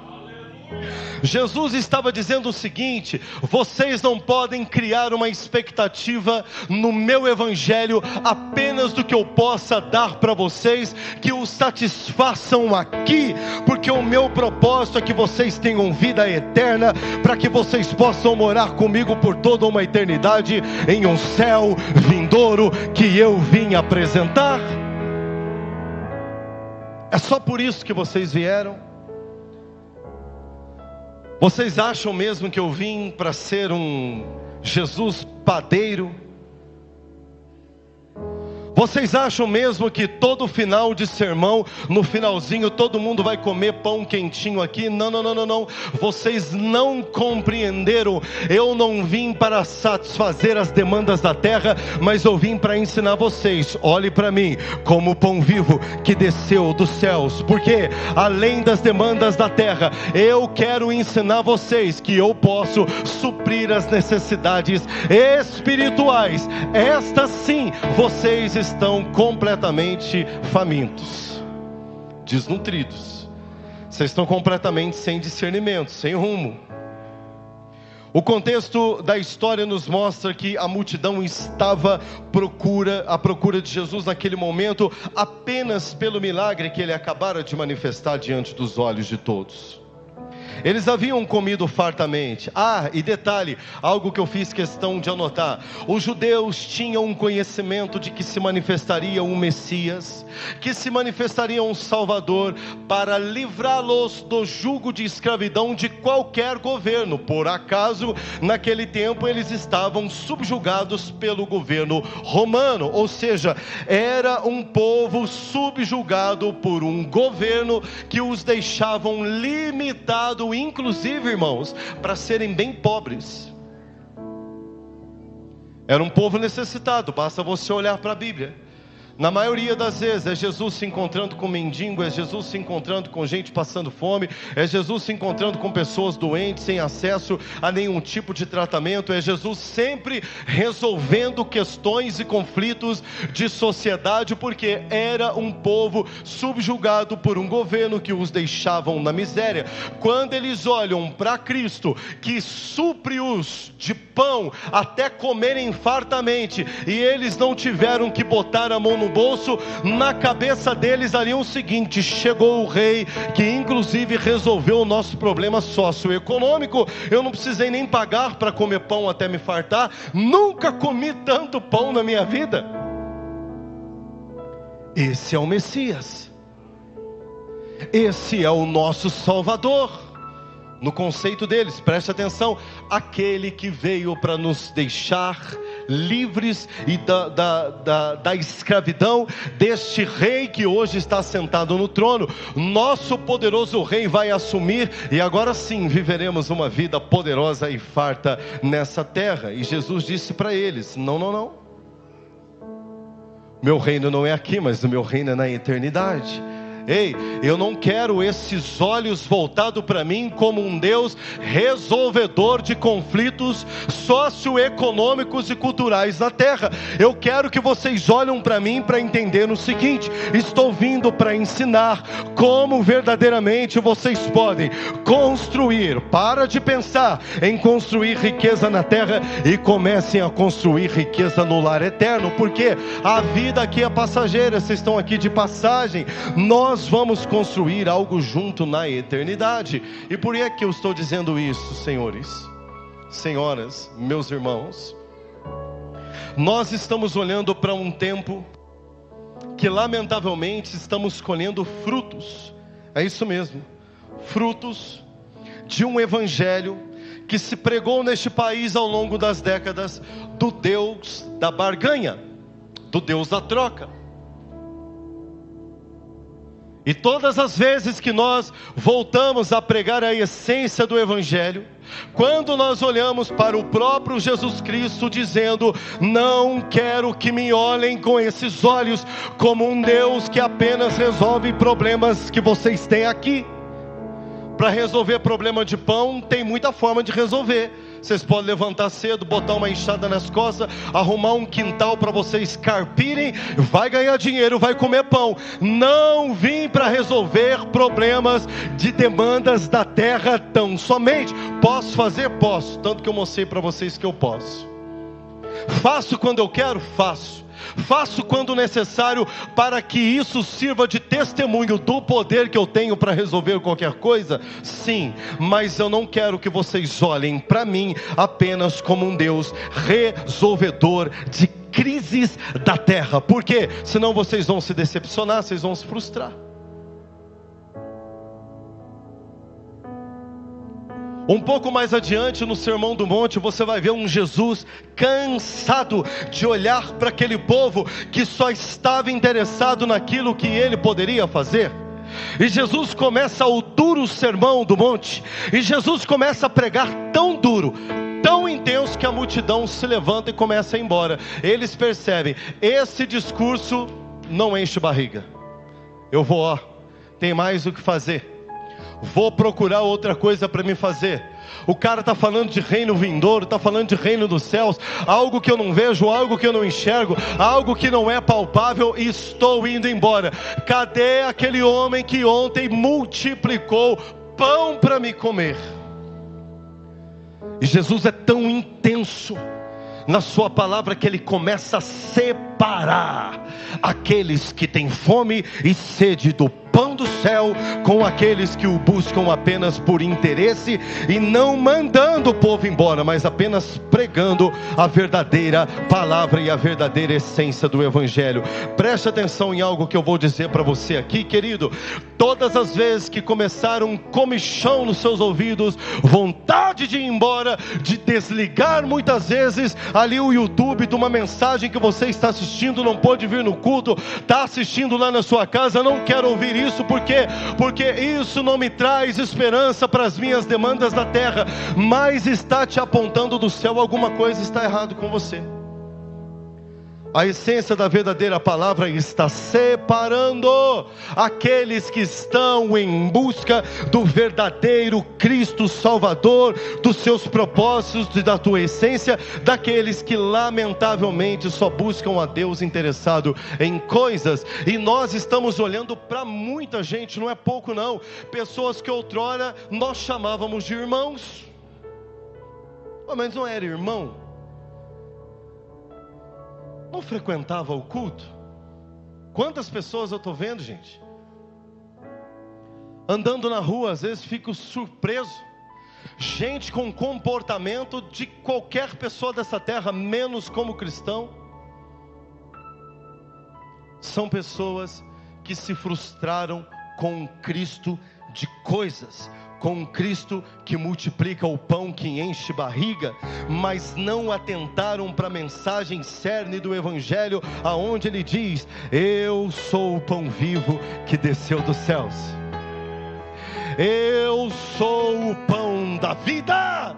Speaker 5: Jesus estava dizendo o seguinte: vocês não podem criar uma expectativa no meu evangelho apenas do que eu possa dar para vocês, que os satisfaçam aqui, porque o meu propósito é que vocês tenham vida eterna, para que vocês possam morar comigo por toda uma eternidade, em um céu vindouro que eu vim apresentar. É só por isso que vocês vieram? Vocês acham mesmo que eu vim para ser um Jesus padeiro? Vocês acham mesmo que todo final de sermão, no finalzinho, todo mundo vai comer pão quentinho aqui? Não, não, não, não, não. Vocês não compreenderam. Eu não vim para satisfazer as demandas da terra, mas eu vim para ensinar vocês. Olhe para mim como o pão vivo que desceu dos céus, porque além das demandas da terra, eu quero ensinar vocês que eu posso suprir as necessidades espirituais. Estas sim, vocês estão completamente famintos, desnutridos. Vocês estão completamente sem discernimento, sem rumo. O contexto da história nos mostra que a multidão estava à procura de Jesus naquele momento, apenas pelo milagre que ele acabara de manifestar diante dos olhos de todos. Eles haviam comido fartamente. E detalhe, algo que eu fiz questão de anotar: os judeus tinham um conhecimento de que se manifestaria um Messias, que se manifestaria um Salvador, para livrá-los do jugo de escravidão de qualquer governo. Por acaso, naquele tempo eles estavam subjugados pelo governo romano, ou seja, era um povo subjugado por um governo que os deixavam limitados, inclusive, irmãos, para serem bem pobres. Era um povo necessitado. Basta você olhar para a Bíblia. Na maioria das vezes é Jesus se encontrando com mendigo, é Jesus se encontrando com gente passando fome, é Jesus se encontrando com pessoas doentes, sem acesso a nenhum tipo de tratamento, é Jesus sempre resolvendo questões e conflitos de sociedade, porque era um povo subjugado por um governo que os deixavam na miséria. Quando eles olham para Cristo, que supre-os de pão até comerem fartamente, e eles não tiveram que botar a mão no bolso, na cabeça deles ali o seguinte: chegou o rei que inclusive resolveu o nosso problema socioeconômico. Eu não precisei nem pagar para comer pão até me fartar. Nunca comi tanto pão na minha vida. Esse é o Messias, esse é o nosso Salvador. No conceito deles, preste atenção: aquele que veio para nos deixar livres e da escravidão deste rei que hoje está sentado no trono. Nosso poderoso rei vai assumir, e agora sim viveremos uma vida poderosa e farta nessa terra. E Jesus disse para eles: não, não, não, meu reino não é aqui, mas o meu reino é na eternidade. Ei, eu não quero esses olhos voltados para mim como um Deus resolvedor de conflitos socioeconômicos e culturais na terra. Eu quero que vocês olhem para mim para entender o seguinte: estou vindo para ensinar como verdadeiramente vocês podem construir. Para de pensar em construir riqueza na terra e comecem a construir riqueza no lar eterno, porque a vida aqui é passageira, vocês estão aqui de passagem. Nós vamos construir algo junto na eternidade. E por que eu estou dizendo isso, senhores, senhoras, meus irmãos? Nós estamos olhando para um tempo que lamentavelmente estamos colhendo frutos. É isso mesmo, frutos de um evangelho que se pregou neste país ao longo das décadas, do Deus da barganha, do Deus da troca. E todas as vezes que nós voltamos a pregar a essência do Evangelho, quando nós olhamos para o próprio Jesus Cristo dizendo: não quero que me olhem com esses olhos como um Deus que apenas resolve problemas que vocês têm aqui. Para resolver problema de pão, tem muita forma de resolver. Vocês podem levantar cedo, botar uma enxada nas costas, arrumar um quintal para vocês carpirem, vai ganhar dinheiro, vai comer pão. Não vim para resolver problemas de demandas da terra tão somente. Posso fazer? Posso, tanto que eu mostrei para vocês que eu posso. Faço quando eu quero? Faço. Faço quando necessário, para que isso sirva de testemunho do poder que eu tenho para resolver qualquer coisa? Sim, mas eu não quero que vocês olhem para mim apenas como um Deus resolvedor de crises da terra. Por quê? Senão vocês vão se decepcionar, vocês vão se frustrar. Um pouco mais adiante no Sermão do Monte, você vai ver um Jesus cansado de olhar para aquele povo que só estava interessado naquilo que ele poderia fazer. E Jesus começa o duro Sermão do Monte, e Jesus começa a pregar tão duro, tão intenso, que a multidão se levanta e começa a ir embora. Eles percebem, esse discurso não enche barriga. Eu vou, tem mais o que fazer. Vou procurar outra coisa para me fazer. O cara está falando de reino vindouro, está falando de reino dos céus, algo que eu não vejo, algo que eu não enxergo, algo que não é palpável, e estou indo embora. Cadê aquele homem que ontem multiplicou pão para me comer? E Jesus é tão intenso na sua palavra que ele começa a separar aqueles que têm fome e sede do pão do céu com aqueles que o buscam apenas por interesse, e não mandando o povo embora, mas apenas pregando a verdadeira palavra e a verdadeira essência do Evangelho. Preste atenção em algo que eu vou dizer para você aqui, querido. Todas as vezes que começar um comichão nos seus ouvidos, vontade de ir embora, de desligar muitas vezes ali o YouTube de uma mensagem que você está assistindo, não pode vir no culto, está assistindo lá na sua casa, não quero ouvir isso, porque isso não me traz esperança para as minhas demandas da terra, mas está te apontando do céu. Alguma coisa está errado com você. A essência da verdadeira palavra está separando aqueles que estão em busca do verdadeiro Cristo Salvador, dos seus propósitos e da tua essência, daqueles que lamentavelmente só buscam a Deus interessado em coisas. E nós estamos olhando para muita gente, não é pouco não, pessoas que outrora nós chamávamos de irmãos. Mas não era irmão? Não frequentava o culto? Quantas pessoas eu estou vendo, gente? Andando na rua, às vezes fico surpreso. Gente com comportamento de qualquer pessoa dessa terra, menos como cristão. São pessoas que se frustraram com um Cristo de coisas, com um Cristo que multiplica o pão que enche barriga, mas não atentaram para a mensagem cerne do Evangelho, aonde ele diz: eu sou o pão vivo que desceu dos céus, eu sou o pão da vida.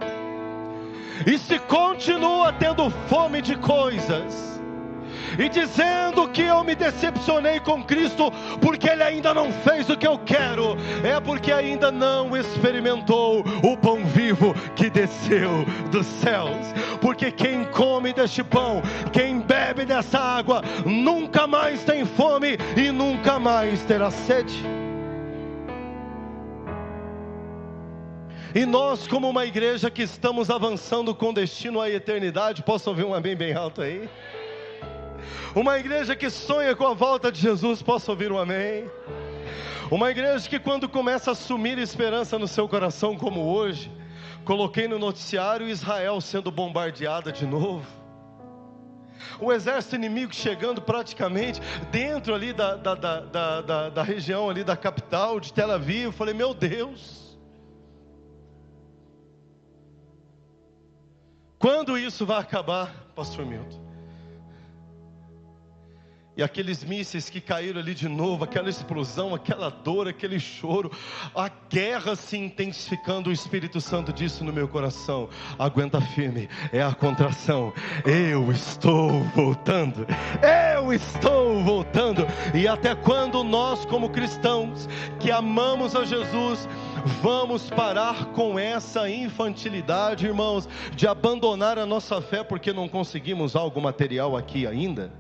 Speaker 5: E se continua tendo fome de coisas, e dizendo que eu me decepcionei com Cristo, porque Ele ainda não fez o que eu quero, é porque ainda não experimentou o pão vivo que desceu dos céus. Porque quem come deste pão, quem bebe dessa água, nunca mais tem fome e nunca mais terá sede. E nós, como uma igreja que estamos avançando com destino à eternidade, posso ouvir um amém bem alto aí? Uma igreja que sonha com a volta de Jesus, posso ouvir um amém? Uma igreja que, quando começa a assumir esperança no seu coração, como hoje, coloquei no noticiário Israel sendo bombardeada de novo, o exército inimigo chegando praticamente dentro ali da região ali da capital de Tel Aviv. Eu falei: meu Deus, quando isso vai acabar, pastor Milton? E aqueles mísseis que caíram ali de novo, aquela explosão, aquela dor, aquele choro, a guerra se intensificando, o Espírito Santo disse no meu coração: aguenta firme, é a contração, eu estou voltando, eu estou voltando. E até quando nós como cristãos, que amamos a Jesus, vamos parar com essa infantilidade, irmãos, de abandonar a nossa fé porque não conseguimos algo material aqui ainda?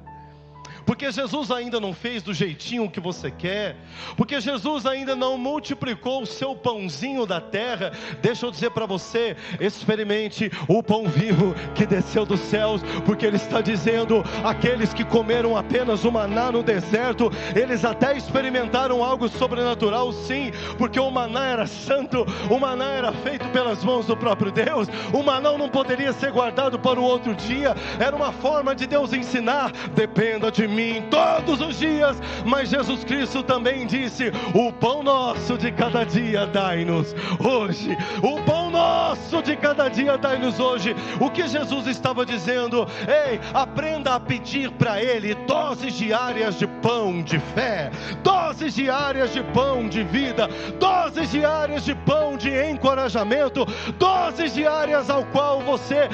Speaker 5: Porque Jesus ainda não fez do jeitinho que você quer, porque Jesus ainda não multiplicou o seu pãozinho da terra. Deixa eu dizer para você, experimente o pão vivo que desceu dos céus, porque Ele está dizendo: aqueles que comeram apenas o maná no deserto, eles até experimentaram algo sobrenatural, sim, porque o maná era santo, o maná era feito pelas mãos do próprio Deus, o maná não poderia ser guardado para o outro dia, era uma forma de Deus ensinar: dependa de mim todos os dias. Mas Jesus Cristo também disse: o pão nosso de cada dia dai-nos hoje, o pão nosso de cada dia dai-nos hoje. O que Jesus estava dizendo? Ei, aprenda a pedir para Ele doses diárias de pão de fé, doses diárias de pão de vida, doses diárias de pão de encorajamento, doses diárias ao qual você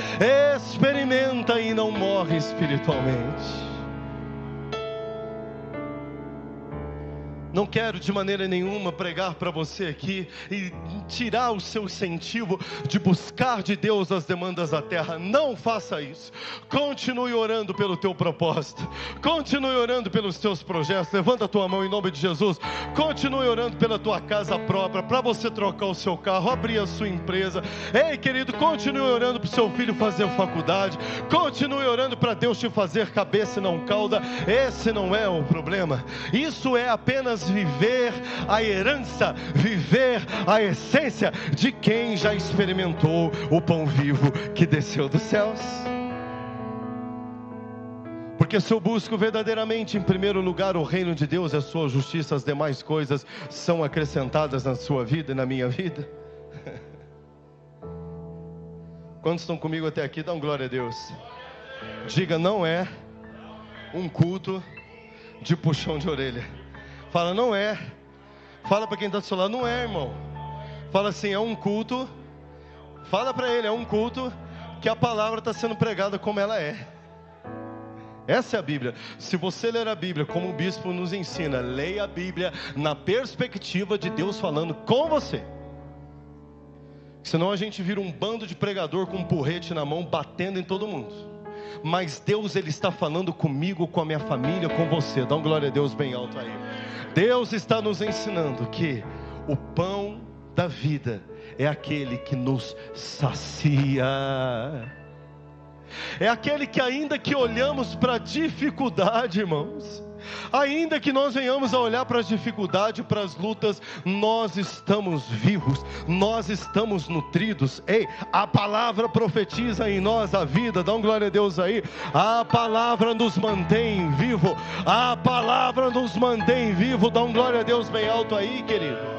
Speaker 5: experimenta e não morre espiritualmente. Não quero de maneira nenhuma pregar para você aqui e tirar o seu incentivo de buscar de Deus as demandas da terra. Não faça isso. Continue orando pelo teu propósito, continue orando pelos teus projetos. Levanta a tua mão em nome de Jesus. Continue orando pela tua casa própria, para você trocar o seu carro, abrir a sua empresa. Ei, querido, continue orando para o seu filho fazer faculdade, continue orando para Deus te fazer cabeça e não cauda. Esse não é o problema. Isso é apenas viver a herança, viver a essência de quem já experimentou o pão vivo que desceu dos céus. Porque se eu busco verdadeiramente em primeiro lugar o reino de Deus e a sua justiça, as demais coisas são acrescentadas na sua vida e na minha vida. Quantos estão comigo até aqui? Dá um glória a Deus. Diga: não é um culto de puxão de orelha. Fala: não é. Fala para quem está do seu lado: não é, irmão. Fala assim: é um culto. Fala para ele: é um culto que a palavra está sendo pregada como ela é. Essa é a Bíblia. Se você ler a Bíblia como o bispo nos ensina, leia a Bíblia na perspectiva de Deus falando com você. Senão a gente vira um bando de pregador com um porrete na mão, batendo em todo mundo. Mas Deus, Ele está falando comigo, com a minha família, com você. Dá um glória a Deus bem alto aí. Deus está nos ensinando que o pão da vida é aquele que nos sacia. É aquele que, ainda que olhamos para a dificuldade, irmãos, ainda que nós venhamos a olhar para as dificuldades, para as lutas, nós estamos vivos, nós estamos nutridos. Ei, a palavra profetiza em nós a vida. Dá um glória a Deus aí. A palavra nos mantém vivo, a palavra nos mantém vivo. Dá um glória a Deus bem alto aí, querido.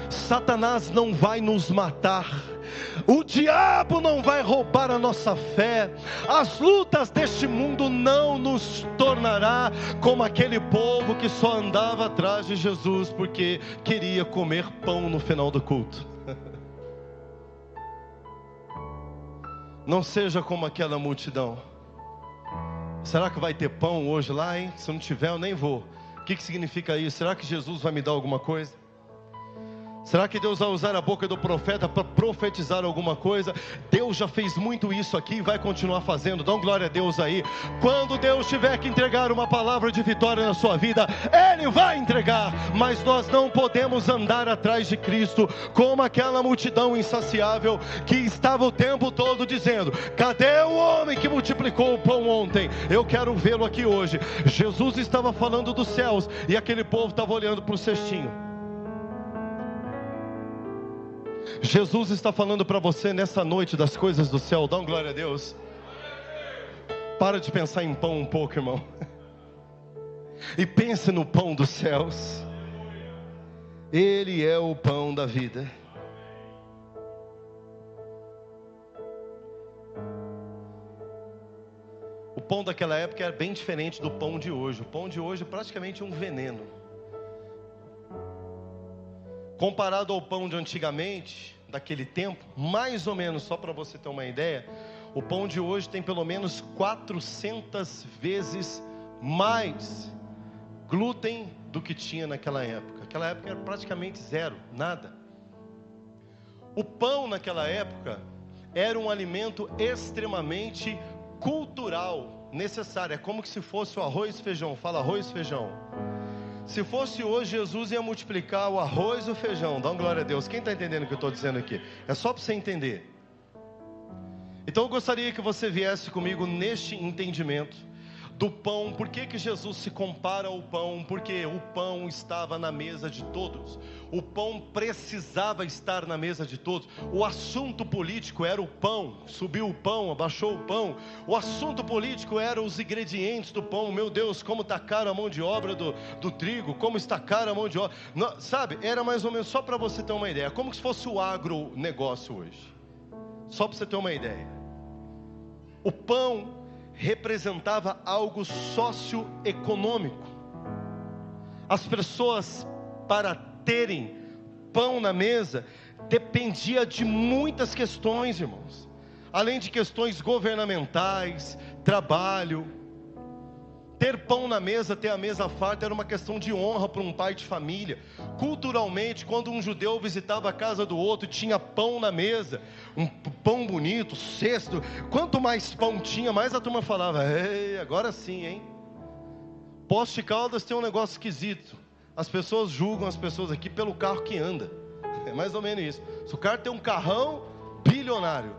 Speaker 5: Satanás não vai nos matar, o diabo não vai roubar a nossa fé, as lutas deste mundo não nos tornará como aquele povo que só andava atrás de Jesus porque queria comer pão no final do culto. Não seja como aquela multidão. Será que vai ter pão hoje lá, hein? Se não tiver, eu nem vou. O que significa isso? Será que Jesus vai me dar alguma coisa? Será que Deus vai usar a boca do profeta para profetizar alguma coisa? Deus já fez muito isso aqui e vai continuar fazendo. Dá um glória a Deus aí. Quando Deus tiver que entregar uma palavra de vitória na sua vida, Ele vai entregar. Mas nós não podemos andar atrás de Cristo como aquela multidão insaciável que estava o tempo todo dizendo: cadê o homem que multiplicou o pão ontem? Eu quero vê-lo aqui hoje. Jesus estava falando dos céus e aquele povo estava olhando para o cestinho. Jesus está falando para você nessa noite das coisas do céu. Dá um glória a Deus. Para de pensar em pão um pouco, irmão, e pense no pão dos céus. Ele é o pão da vida. O pão daquela época era bem diferente do pão de hoje. O pão de hoje é praticamente um veneno. Comparado ao pão de antigamente, daquele tempo, mais ou menos, só para você ter uma ideia, o pão de hoje tem pelo menos 400 vezes mais glúten do que tinha naquela época. Naquela época era praticamente zero, nada. O pão naquela época era um alimento extremamente cultural, necessário. É como se fosse o arroz e feijão. Fala arroz e feijão. Se fosse hoje, Jesus ia multiplicar o arroz e o feijão. Dá uma glória a Deus. Quem está entendendo o que eu estou dizendo aqui? É só para você entender. Então eu gostaria que você viesse comigo neste entendimento do pão. Por que Jesus se compara ao pão? Porque o pão estava na mesa de todos. O pão precisava estar na mesa de todos. O assunto político era o pão. Subiu o pão, abaixou o pão. O assunto político eram os ingredientes do pão. Meu Deus, como está cara a mão de obra do trigo. Como está cara a mão de obra. Não, sabe, era mais ou menos, só para você ter uma ideia, como se fosse o agronegócio hoje. Só para você ter uma ideia. O pão representava algo socioeconômico. As pessoas, para terem pão na mesa, dependia de muitas questões, irmãos. Além de questões governamentais, trabalho. Ter pão na mesa, ter a mesa farta, era uma questão de honra para um pai de família. Culturalmente, quando um judeu visitava a casa do outro, tinha pão na mesa, um pão bonito, cesto. Quanto mais pão tinha, mais a turma falava: ei, agora sim, hein? Poços de Caldas tem um negócio esquisito. As pessoas julgam as pessoas aqui pelo carro que anda. É mais ou menos isso. Se o cara tem um carrão, bilionário.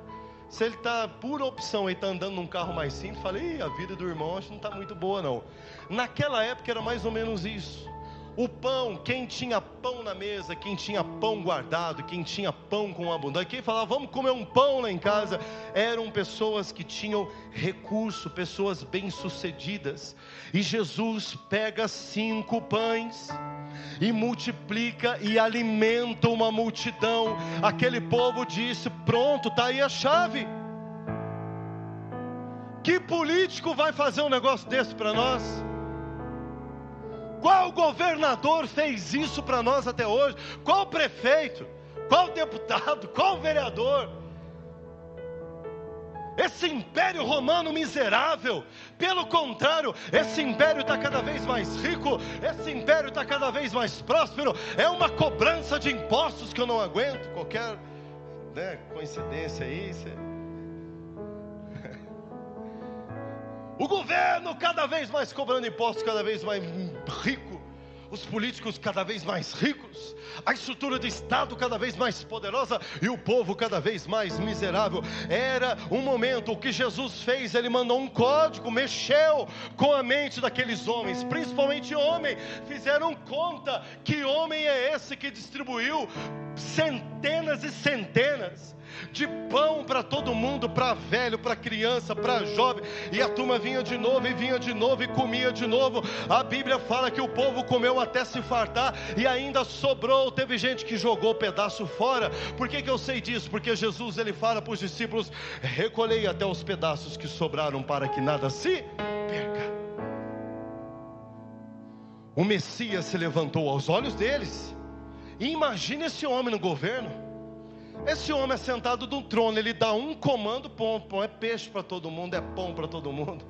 Speaker 5: Se ele está, por opção, ele está andando num carro mais simples, fala: a vida do irmão acho que não está muito boa não. Naquela época era mais ou menos isso. O pão, quem tinha pão na mesa, quem tinha pão guardado, quem tinha pão com abundância, quem falava: vamos comer um pão lá em casa, eram pessoas que tinham recurso, pessoas bem-sucedidas. E Jesus pega 5 pães e multiplica e alimenta uma multidão. Aquele povo disse: pronto, está aí a chave. Que político vai fazer um negócio desse para nós? Qual governador fez isso para nós até hoje? Qual prefeito? Qual deputado? Qual vereador? Esse império romano miserável, pelo contrário, esse império está cada vez mais rico, esse império está cada vez mais próspero. É uma cobrança de impostos que eu não aguento. Qualquer coincidência aí, o governo cada vez mais cobrando impostos, cada vez mais rico. Os políticos cada vez mais ricos. A estrutura do Estado cada vez mais poderosa. E o povo cada vez mais miserável. Era um momento, o que Jesus fez, Ele mandou um código, mexeu com a mente daqueles homens, principalmente homem. Fizeram conta, que homem é esse que distribuiu centenas e centenas de pão para todo mundo, para velho, para criança, para jovem. E a turma vinha de novo e vinha de novo e comia de novo. A Bíblia fala que o povo comeu até se fartar e ainda sobrou. Teve gente que jogou pedaço fora. Por que eu sei disso? Porque Jesus, Ele fala para os discípulos: recolhei até os pedaços que sobraram, para que nada se perca. O Messias se levantou aos olhos deles. E imagine esse homem no governo. Esse homem é sentado no trono, ele dá um comando: pão, é peixe para todo mundo, é pão para todo mundo.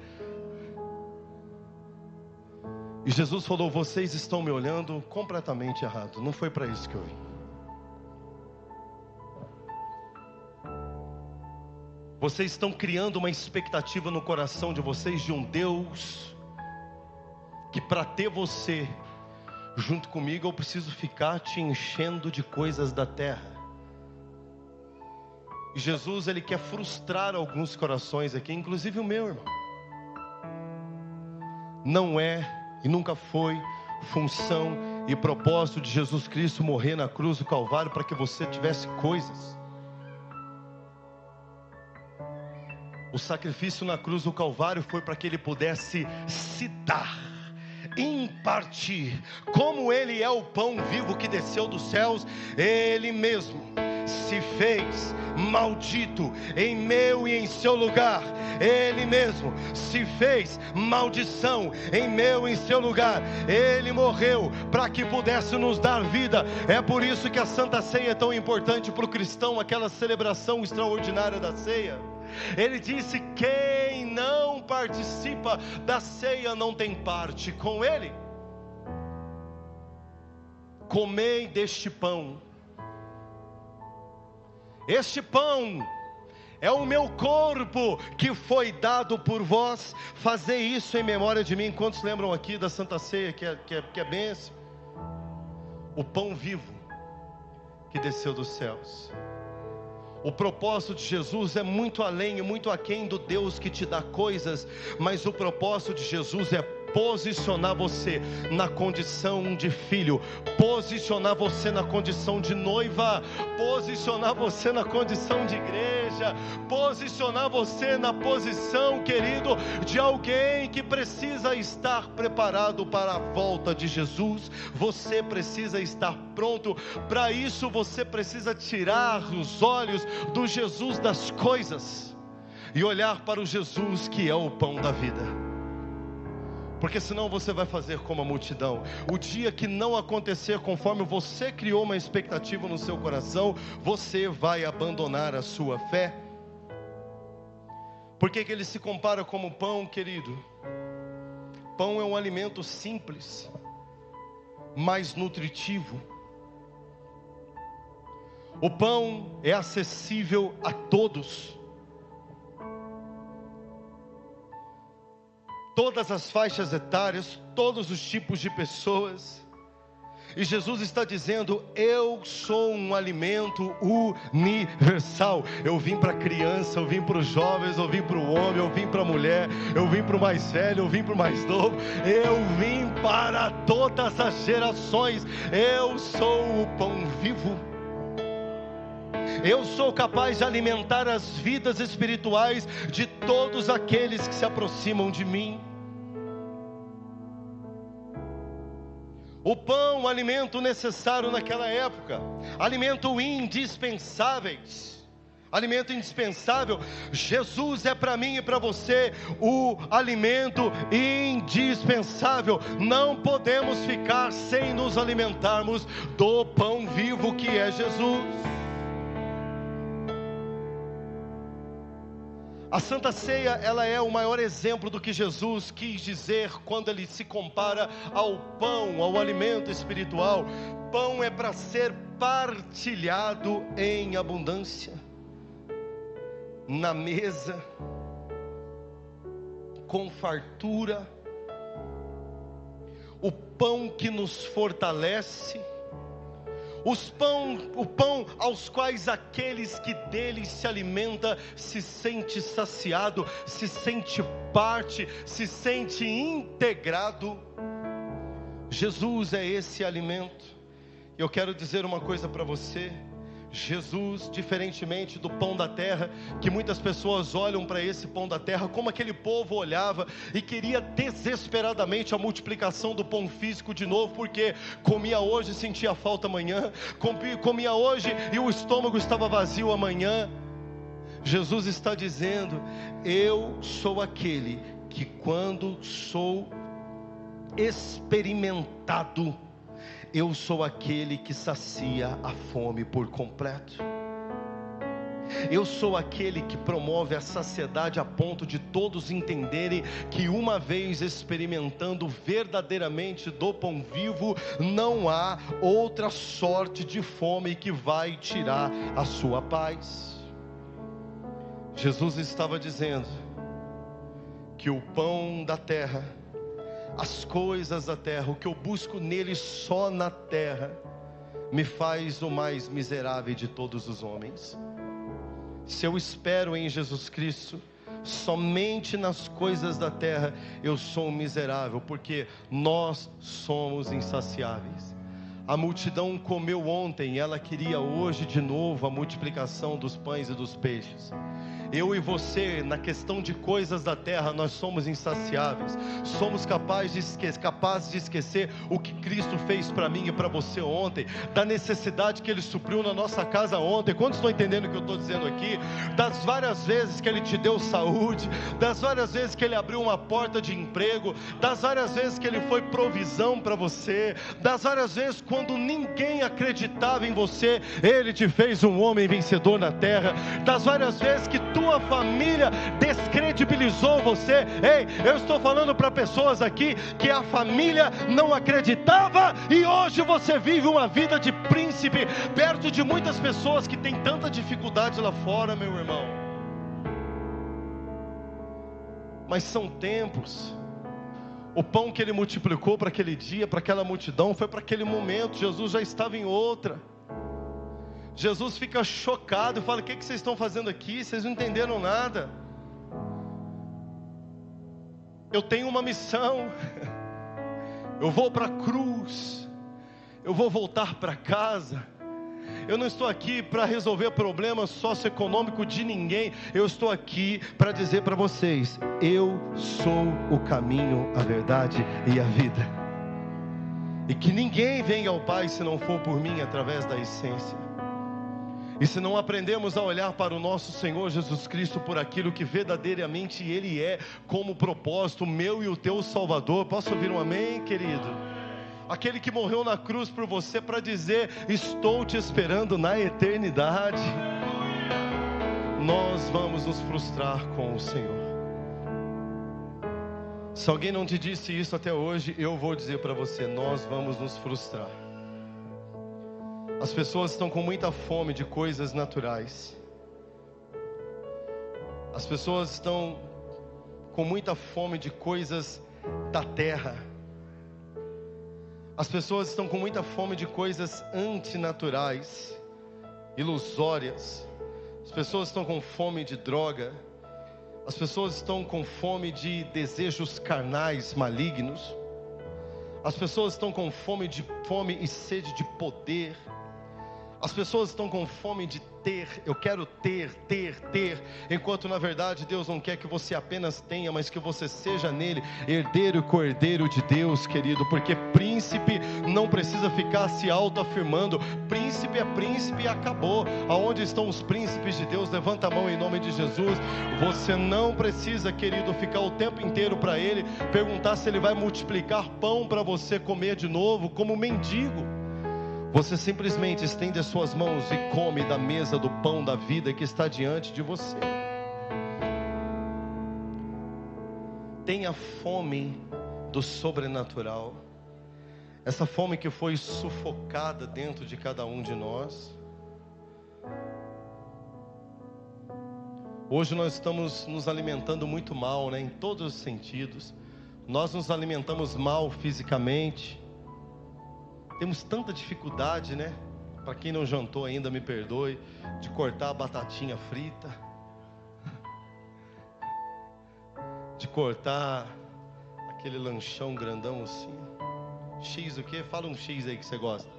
Speaker 5: E Jesus falou: vocês estão me olhando completamente errado, não foi para isso que eu vim. Vocês estão criando uma expectativa no coração de vocês de um Deus que, para ter você junto comigo, eu preciso ficar te enchendo de coisas da terra. E Jesus, Ele quer frustrar alguns corações aqui, inclusive o meu, irmão. Não é e nunca foi função e propósito de Jesus Cristo morrer na cruz do Calvário para que você tivesse coisas. O sacrifício na cruz do Calvário foi para que Ele pudesse se dar, impartir. Como Ele é o pão vivo que desceu dos céus, Ele mesmo se fez maldito em meu e em seu lugar. Ele mesmo se fez maldição em meu e em seu lugar. Ele morreu para que pudesse nos dar vida. É por isso que a Santa Ceia é tão importante para o cristão, aquela celebração extraordinária da ceia. Ele disse: quem não participa da ceia não tem parte com ele. Comei deste pão. Este pão é o meu corpo que foi dado por vós. Fazei isso em memória de mim. Quantos lembram aqui da Santa Ceia, que é bênção? O pão vivo que desceu dos céus. O propósito de Jesus é muito além e muito aquém do Deus que te dá coisas, mas o propósito de Jesus é posicionar você na condição de filho, posicionar você na condição de noiva, posicionar você na condição de igreja, posicionar você na posição, querido, de alguém que precisa estar preparado para a volta de Jesus. Você precisa estar pronto. Para isso você precisa tirar os olhos do Jesus das coisas e olhar para o Jesus que é o pão da vida. Porque senão você vai fazer como a multidão. O dia que não acontecer conforme você criou uma expectativa no seu coração, você vai abandonar a sua fé. Por que ele se compara como pão, querido? Pão é um alimento simples, mais nutritivo. O pão é acessível a todos. Todas as faixas etárias, todos os tipos de pessoas. E Jesus está dizendo: eu sou um alimento universal. Eu vim para a criança, eu vim para os jovens, eu vim para o homem, eu vim para a mulher, eu vim para o mais velho, eu vim para o mais novo. Eu vim para todas as gerações. Eu sou o pão vivo. Eu sou capaz de alimentar as vidas espirituais de todos aqueles que se aproximam de mim. O pão, alimento necessário naquela época, alimento indispensável. Alimento indispensável. Jesus é para mim e para você o alimento indispensável. Não podemos ficar sem nos alimentarmos do pão vivo que é Jesus. A Santa Ceia, ela é o maior exemplo do que Jesus quis dizer quando ele se compara ao pão, ao alimento espiritual. Pão é para ser partilhado em abundância, na mesa, com fartura. O pão que nos fortalece. O pão aos quais aqueles que dele se alimenta se sente saciado, se sente parte, se sente integrado. Jesus é esse alimento. Eu quero dizer uma coisa para você. Jesus, diferentemente do pão da terra, que muitas pessoas olham para esse pão da terra como aquele povo olhava e queria desesperadamente a multiplicação do pão físico de novo, porque comia hoje e sentia falta amanhã, comia hoje e o estômago estava vazio amanhã. Jesus está dizendo: eu sou aquele que, quando sou experimentado, eu sou aquele que sacia a fome por completo. Eu sou aquele que promove a saciedade a ponto de todos entenderem que, uma vez experimentando verdadeiramente do pão vivo, não há outra sorte de fome que vai tirar a sua paz. Jesus estava dizendo que o pão da terra, as coisas da terra, o que eu busco nele só na terra, me faz o mais miserável de todos os homens. Se eu espero em Jesus Cristo somente nas coisas da terra, eu sou um miserável, porque nós somos insaciáveis. A multidão comeu ontem, ela queria hoje de novo a multiplicação dos pães e dos peixes. Eu e você, na questão de coisas da terra, nós somos insaciáveis. Somos capazes de esquecer o que Cristo fez para mim e para você ontem, da necessidade que Ele supriu na nossa casa ontem. Quantos estão entendendo o que eu estou dizendo aqui? Das várias vezes que Ele te deu saúde, das várias vezes que Ele abriu uma porta de emprego, das várias vezes que Ele foi provisão para você, das várias vezes quando ninguém acreditava em você, Ele te fez um homem vencedor na terra, das várias vezes que tua família descredibilizou você. Ei, eu estou falando para pessoas aqui que a família não acreditava, e hoje você vive uma vida de príncipe perto de muitas pessoas que têm tanta dificuldade lá fora, meu irmão. Mas são tempos. O pão que Ele multiplicou para aquele dia, para aquela multidão, foi para aquele momento. Jesus já estava em outra. Jesus fica chocado e fala: o que vocês estão fazendo aqui? Vocês não entenderam nada. Eu tenho uma missão. Eu vou para a cruz. Eu vou voltar para casa. Eu não estou aqui para resolver problema socioeconômico de ninguém. Eu estou aqui para dizer para vocês: eu sou o caminho, a verdade e a vida. E que ninguém venha ao Pai se não for por mim, através da essência. E se não aprendemos a olhar para o nosso Senhor Jesus Cristo por aquilo que verdadeiramente Ele é, como propósito, meu e o teu Salvador. Posso ouvir um amém, querido? Aquele que morreu na cruz por você para dizer: estou te esperando na eternidade. Nós vamos nos frustrar com o Senhor. Se alguém não te disse isso até hoje, eu vou dizer para você: nós vamos nos frustrar. As pessoas estão com muita fome de coisas naturais. As pessoas estão com muita fome de coisas da terra. As pessoas estão com muita fome de coisas antinaturais, ilusórias. As pessoas estão com fome de droga. As pessoas estão com fome de desejos carnais malignos. As pessoas estão com fome e sede de poder. As pessoas estão com fome de ter. Eu quero ter, enquanto na verdade Deus não quer que você apenas tenha, mas que você seja nele herdeiro e cordeiro de Deus, querido. Porque príncipe não precisa ficar se autoafirmando. Príncipe é príncipe e acabou. Aonde estão os príncipes de Deus? Levanta a mão em nome de Jesus. Você não precisa, querido, ficar o tempo inteiro para Ele perguntar se Ele vai multiplicar pão para você comer de novo como mendigo. Você simplesmente estende as suas mãos e come da mesa do pão da vida que está diante de você. Tenha fome do sobrenatural. Essa fome que foi sufocada dentro de cada um de nós. Hoje nós estamos nos alimentando muito mal, em todos os sentidos. Nós nos alimentamos mal fisicamente. Temos tanta dificuldade, para quem não jantou ainda, me perdoe, de cortar a batatinha frita, de cortar aquele lanchão grandão assim. X o quê? Fala um X aí que você gosta.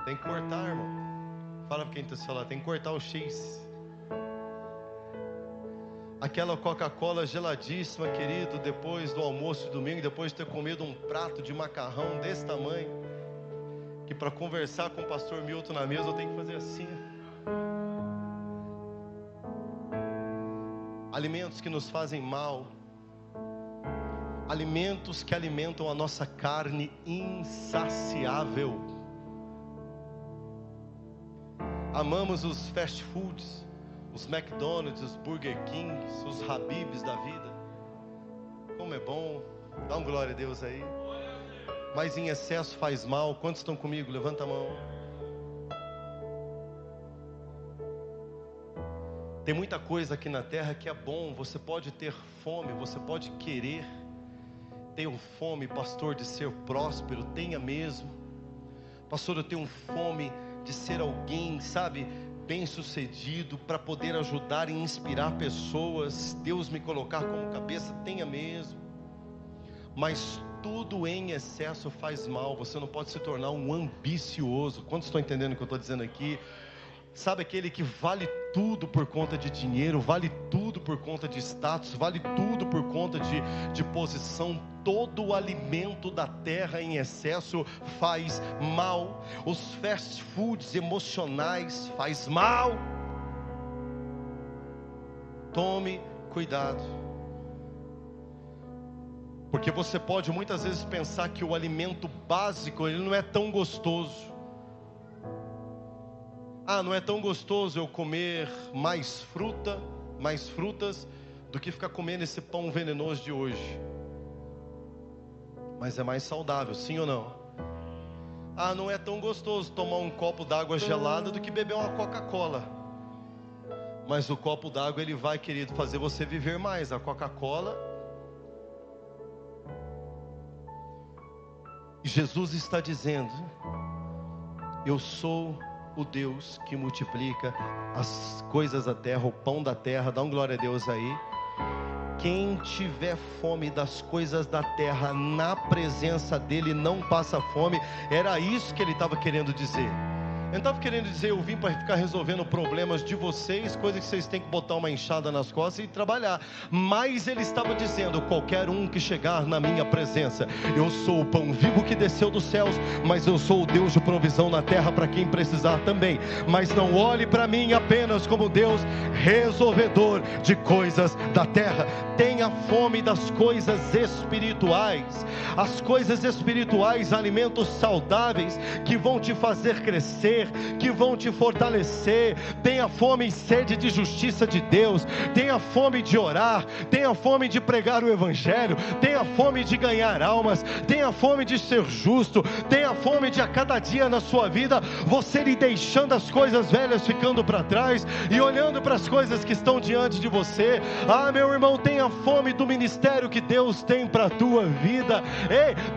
Speaker 5: Tem que cortar, irmão. Fala pra quem tá seu lado, tem que cortar o X. Aquela Coca-Cola geladíssima, querido, depois do almoço de domingo, depois de ter comido um prato de macarrão desse tamanho, que para conversar com o pastor Milton na mesa eu tenho que fazer assim. Alimentos que nos fazem mal, alimentos que alimentam a nossa carne insaciável. Amamos os fast foods, os McDonald's, os Burger Kings, os Habibs da vida. Como é bom, dá um glória a Deus aí. Mas em excesso faz mal. Quantos estão comigo? Levanta a mão. Tem muita coisa aqui na terra que é bom. Você pode ter fome, você pode querer. Tenho fome, pastor, de ser próspero. Tenha mesmo. Pastor, eu tenho fome de ser alguém, bem sucedido, para poder ajudar e inspirar pessoas. Deus me colocar como cabeça. Tenha mesmo. Mas tudo em excesso faz mal. Você não pode se tornar um ambicioso. Quantos estão entendendo o que eu estou dizendo aqui? Sabe aquele que vale tudo por conta de dinheiro, vale tudo por conta de status, vale tudo por conta de posição. Todo o alimento da terra em excesso faz mal. Os fast foods emocionais faz mal. Tome cuidado, porque você pode muitas vezes pensar que o alimento básico ele não é tão gostoso. Não é tão gostoso eu comer mais frutas do que ficar comendo esse pão venenoso de hoje. Mas é mais saudável, sim ou não? Não é tão gostoso tomar um copo d'água gelada do que beber uma Coca-Cola. Mas o copo d'água ele vai, querido, fazer você viver mais. A Coca-Cola, Jesus está dizendo: eu sou o Deus que multiplica as coisas da terra, o pão da terra. Dá um glória a Deus aí. Quem tiver fome das coisas da terra, na presença dele não passa fome. Era isso que ele estava querendo dizer. Ele não estava querendo dizer: eu vim para ficar resolvendo problemas de vocês, coisas que vocês têm que botar uma enxada nas costas e trabalhar. Mas ele estava dizendo: qualquer um que chegar na minha presença, eu sou o pão vivo que desceu dos céus, mas eu sou o Deus de provisão na terra para quem precisar também. Mas não olhe para mim apenas como Deus resolvedor de coisas da terra. Tenha fome das coisas espirituais. As coisas espirituais, alimentos saudáveis que vão te fazer crescer, que vão te fortalecer. Tenha fome e sede de justiça de Deus. Tenha fome de orar. Tenha fome de pregar o evangelho. Tenha fome de ganhar almas. Tenha fome de ser justo. Tenha fome de a cada dia na sua vida você ir deixando as coisas velhas ficando para trás e olhando para as coisas que estão diante de você. Meu irmão, tenha fome do ministério que Deus tem para a tua vida.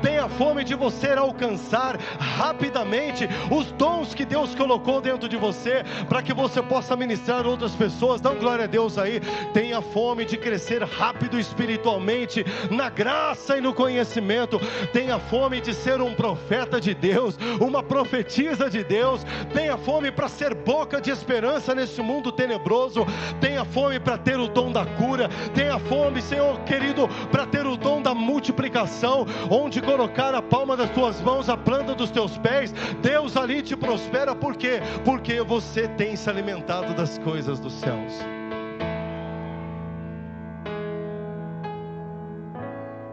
Speaker 5: Tenha fome de você alcançar rapidamente os dons que Deus colocou dentro de você, para que você possa ministrar outras pessoas. Dá glória a Deus aí. Tenha fome de crescer rápido espiritualmente, na graça e no conhecimento. Tenha fome de ser um profeta de Deus, uma profetisa de Deus. Tenha fome para ser boca de esperança nesse mundo tenebroso. Tenha fome para ter o dom da cura. Tenha fome, Senhor querido, para ter o dom da multiplicação. Onde colocar a palma das tuas mãos, a planta dos teus pés, Deus ali te prospera. Por quê? Porque você tem se alimentado das coisas dos céus.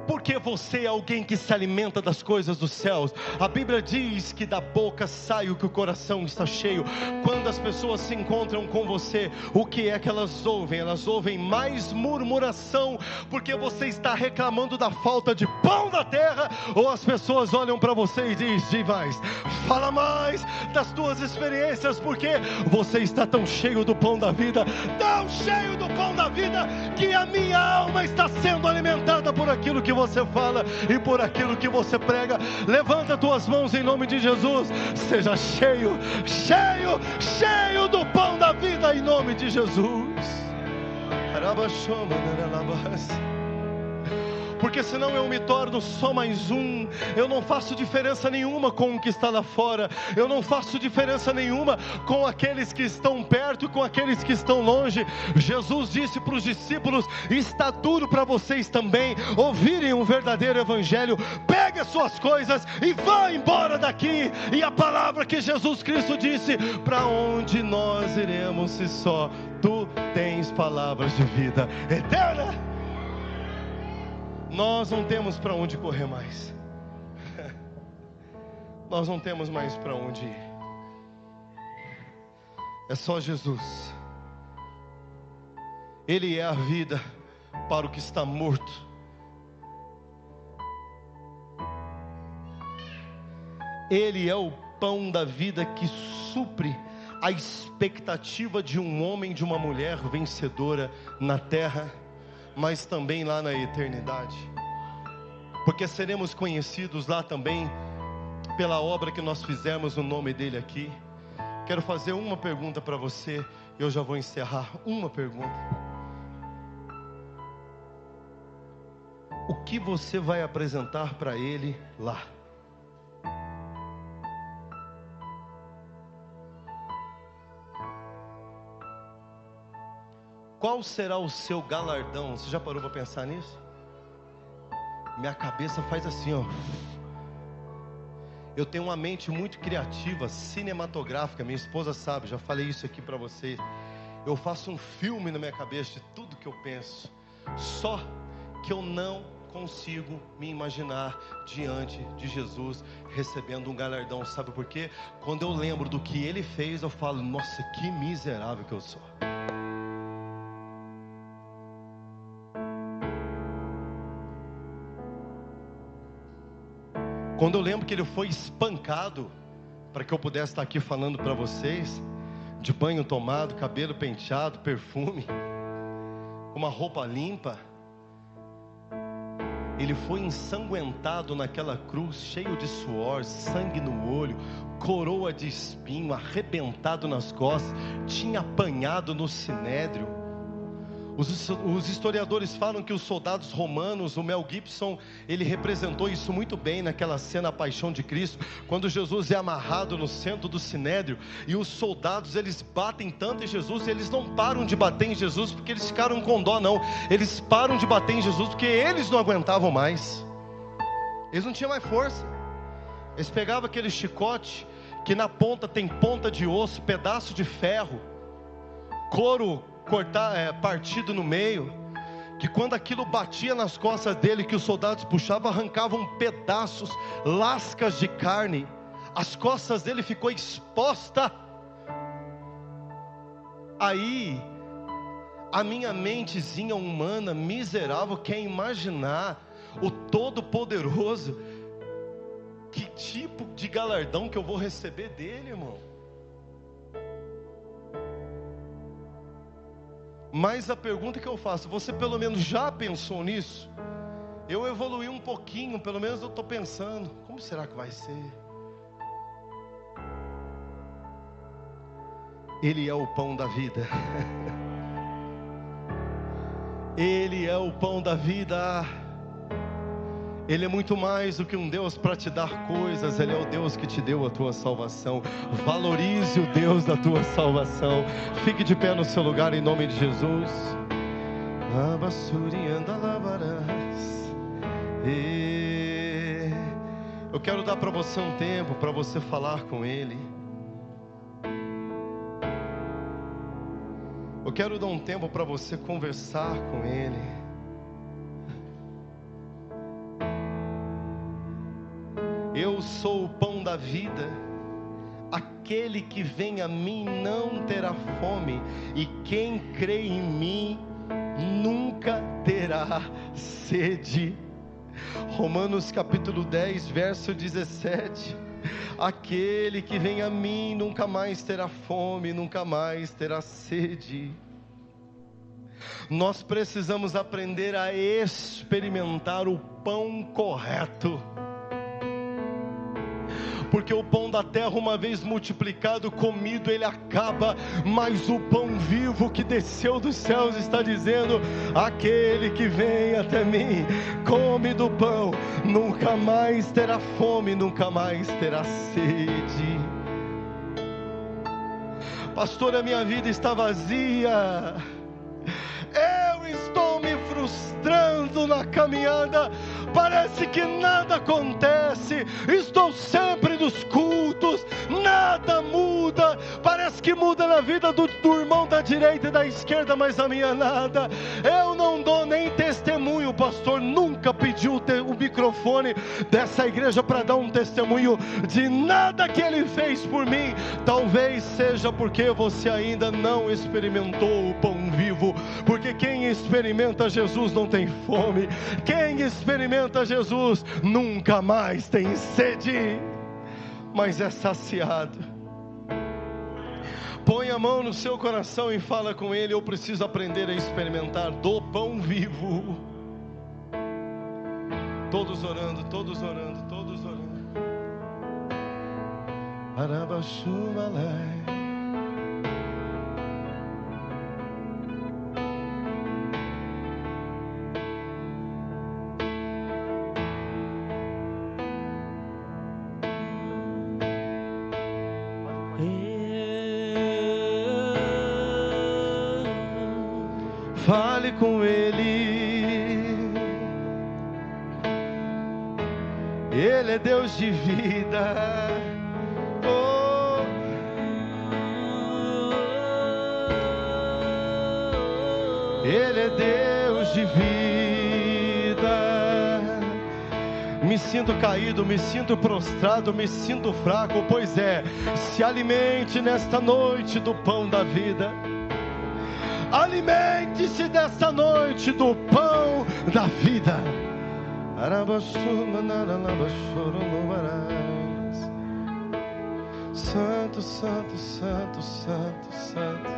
Speaker 5: Porque você é alguém que se alimenta das coisas dos céus. A Bíblia diz que da boca sai o que o coração está cheio. Quando as pessoas se encontram com você, o que é que elas ouvem? Elas ouvem mais murmuração, porque você está reclamando da falta de pão da terra. Ou as pessoas olham para você e dizem mais, fala mais das tuas experiências, porque você está tão cheio do pão da vida, tão cheio do pão da vida, que a minha alma está sendo alimentada por aquilo que você fala e por aquilo que você prega. Levanta tuas mãos em nome de Jesus. Seja cheio, cheio, cheio do pão da vida em nome de Jesus. Porque senão eu me torno só mais um. Eu não faço diferença nenhuma com o que está lá fora. Eu não faço diferença nenhuma com aqueles que estão perto e com aqueles que estão longe. Jesus disse para os discípulos: está duro para vocês também ouvirem um verdadeiro evangelho. Pegue as suas coisas e vá embora daqui. E a palavra que Jesus Cristo disse: para onde nós iremos se só tu tens palavras de vida eterna? Nós não temos para onde correr mais. Nós não temos mais para onde ir. É só Jesus. Ele é a vida para o que está morto. Ele é o pão da vida que supre a expectativa de um homem, de uma mulher vencedora na terra, mas também lá na eternidade. Porque seremos conhecidos lá também pela obra que nós fizemos no nome dele aqui. Quero fazer uma pergunta para você, eu já vou encerrar. Uma pergunta: o que você vai apresentar para ele lá? Qual será o seu galardão? Você já parou para pensar nisso? Minha cabeça faz assim, ó. Eu tenho uma mente muito criativa, cinematográfica. Minha esposa sabe, já falei isso aqui para vocês. Eu faço um filme na minha cabeça de tudo que eu penso. Só que eu não consigo me imaginar diante de Jesus recebendo um galardão. Sabe por quê? Quando eu lembro do que Ele fez, eu falo, nossa, que miserável que eu sou. Quando eu lembro que Ele foi espancado para que eu pudesse estar aqui falando para vocês, de banho tomado, cabelo penteado, perfume, uma roupa limpa. Ele foi ensanguentado naquela cruz, cheio de suor, sangue no olho, coroa de espinho, arrebentado nas costas, tinha apanhado no sinédrio. Os historiadores falam que os soldados romanos, o Mel Gibson, ele representou isso muito bem naquela cena, a paixão de Cristo, quando Jesus é amarrado no centro do sinédrio, e os soldados, eles batem tanto em Jesus, eles não param de bater em Jesus, porque eles ficaram com dó não, eles param de bater em Jesus, porque eles não aguentavam mais, eles não tinham mais força, eles pegavam aquele chicote, que na ponta tem ponta de osso, pedaço de ferro, couro, partido no meio, que quando aquilo batia nas costas dele, que os soldados puxavam, arrancavam pedaços, lascas de carne, as costas dele ficou exposta. Aí, a minha mentezinha humana, miserável, quer imaginar o Todo-Poderoso, que tipo de galardão que eu vou receber dele, irmão? Mas a pergunta que eu faço, você pelo menos já pensou nisso? Eu evoluí um pouquinho, pelo menos eu estou pensando, como será que vai ser? Ele é o pão da vida. Ele é o pão da vida. Ele é muito mais do que um Deus para te dar coisas. Ele é o Deus que te deu a tua salvação. Valorize o Deus da tua salvação. Fique de pé no seu lugar em nome de Jesus. Eu quero dar para você um tempo para você falar com Ele. Eu quero dar um tempo para você conversar com Ele. Eu sou o pão da vida, aquele que vem a mim não terá fome, e quem crê em mim nunca terá sede. Romanos capítulo 10, verso 17, aquele que vem a mim nunca mais terá fome, nunca mais terá sede. Nós precisamos aprender a experimentar o pão correto, porque o pão da terra, uma vez multiplicado, comido, ele acaba, mas o pão vivo que desceu dos céus está dizendo, aquele que vem até mim, come do pão, nunca mais terá fome, nunca mais terá sede. Pastor, a minha vida está vazia, eu estou me frustrando na caminhada, parece que nada acontece, estou sempre nos cultos, nada muda, parece que muda na vida do irmão da direita e da esquerda, mas a minha nada, eu não dou nem testemunho. O pastor nunca pediu o microfone dessa igreja para dar um testemunho de nada que ele fez por mim. Talvez seja porque você ainda não experimentou o pão vivo, porque quem experimenta Jesus não tem fome, quem experimenta Jesus nunca mais tem sede, mas é saciado. Põe a mão no seu coração e fala com Ele, eu preciso aprender a experimentar do pão vivo. Todos orando, todos orando, todos orando. Arabaxumalai. Fale com Ele. Ele é Deus de vida. Oh. Ele é Deus de vida. Me sinto caído, me sinto prostrado, me sinto fraco. Pois é, se alimente nesta noite do pão da vida. Alimente-se desta noite do pão da vida. Santo, santo, santo, santo, santo.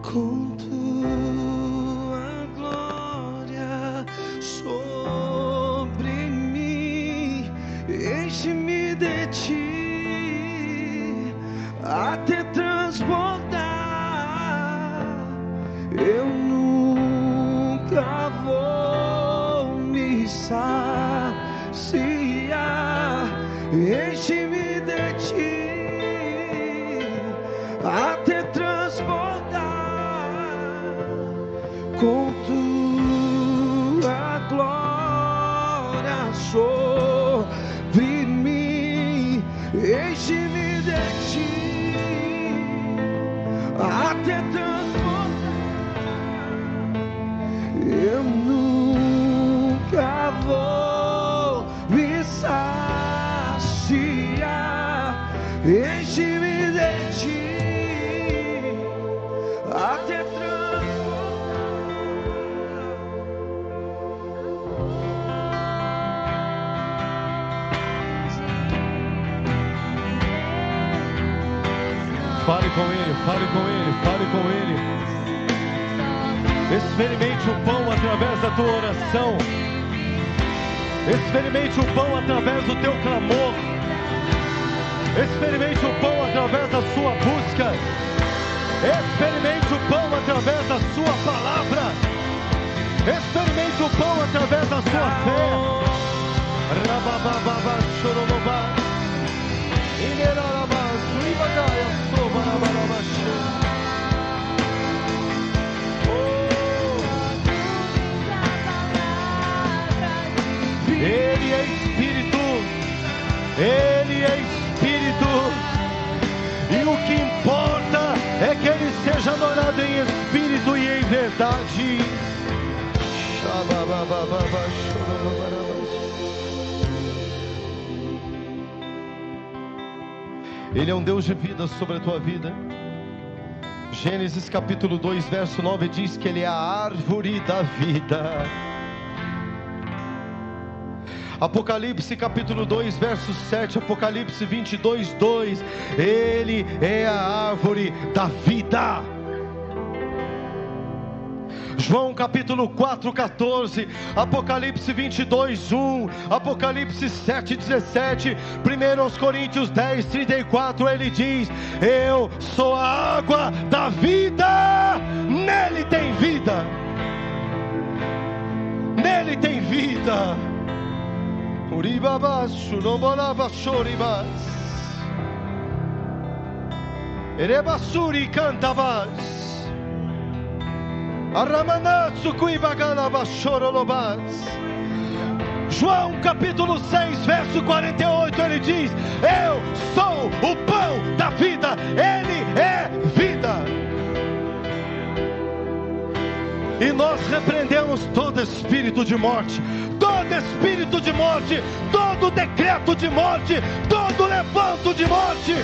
Speaker 1: Com tua glória sobre mim, enche-me de ti até transbordar. Eu nunca vou me saciar. Enche-me de ti até transbordar. Com tua glória sobre mim, enche-me de ti até transbordar. Eu nunca vou me saciar. Enche-me de ti até transbordar.
Speaker 5: Fale com Ele, fale com Ele, fale com Ele. Experimente o pão através da tua oração. Experimente o pão através do teu clamor. Experimente o pão através da sua busca. Experimente o pão através da sua palavra. Experimente o pão através da sua fé. Rabababa, chorobaba, ineraraba, suibagaia, sobarabaraba, Ele é Espírito. Ele é Espírito. E o que importa é que Ele seja adorado em Espírito e em verdade. Ele é um Deus de vida sobre a tua vida. Gênesis capítulo 2, verso 9 diz que Ele é a árvore da vida. Apocalipse capítulo 2, verso 7, Apocalipse 22, 2, Ele é a árvore da vida. João capítulo 4, 14, Apocalipse 22, 1, Apocalipse 7, 17, 1 Coríntios 10, 34, ele diz: eu sou a água da vida, nele tem vida, nele tem vida. Uribabas, Surobolabas, Choribas, Erebasuri cantabas, Aramanatsu Kuibagalabas, Chorolobas. João capítulo 6, verso 48, ele diz: eu sou o pão da vida, ele é vida. E nós repreendemos todo espírito de morte, todo espírito de morte, todo decreto de morte, todo levanto de morte.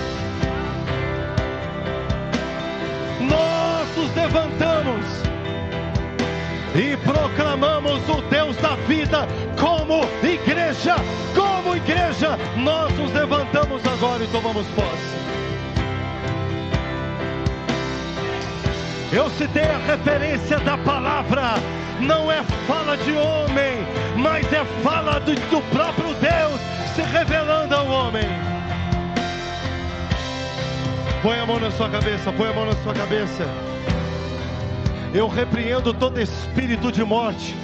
Speaker 5: Nós nos levantamos e proclamamos o Deus da vida como igreja. Como igreja, nós nos levantamos agora e tomamos posse. Eu citei a referência da palavra. Não é fala de homem, mas é fala do próprio Deus se revelando ao homem. Põe a mão na sua cabeça, põe a mão na sua cabeça. Eu repreendo todo espírito de morte.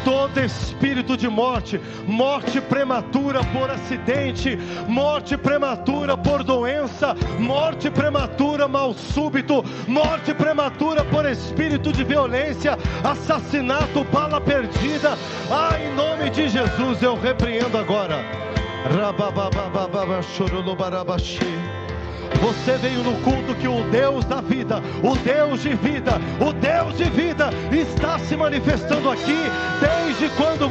Speaker 5: Todo espírito de morte, morte prematura por acidente, morte prematura por doença, morte prematura mal súbito, morte prematura por espírito de violência, assassinato, bala perdida. Em nome de Jesus eu repreendo agora. Você veio no culto que o Deus da vida, o Deus de vida, o Deus de vida está se manifestando aqui desde quando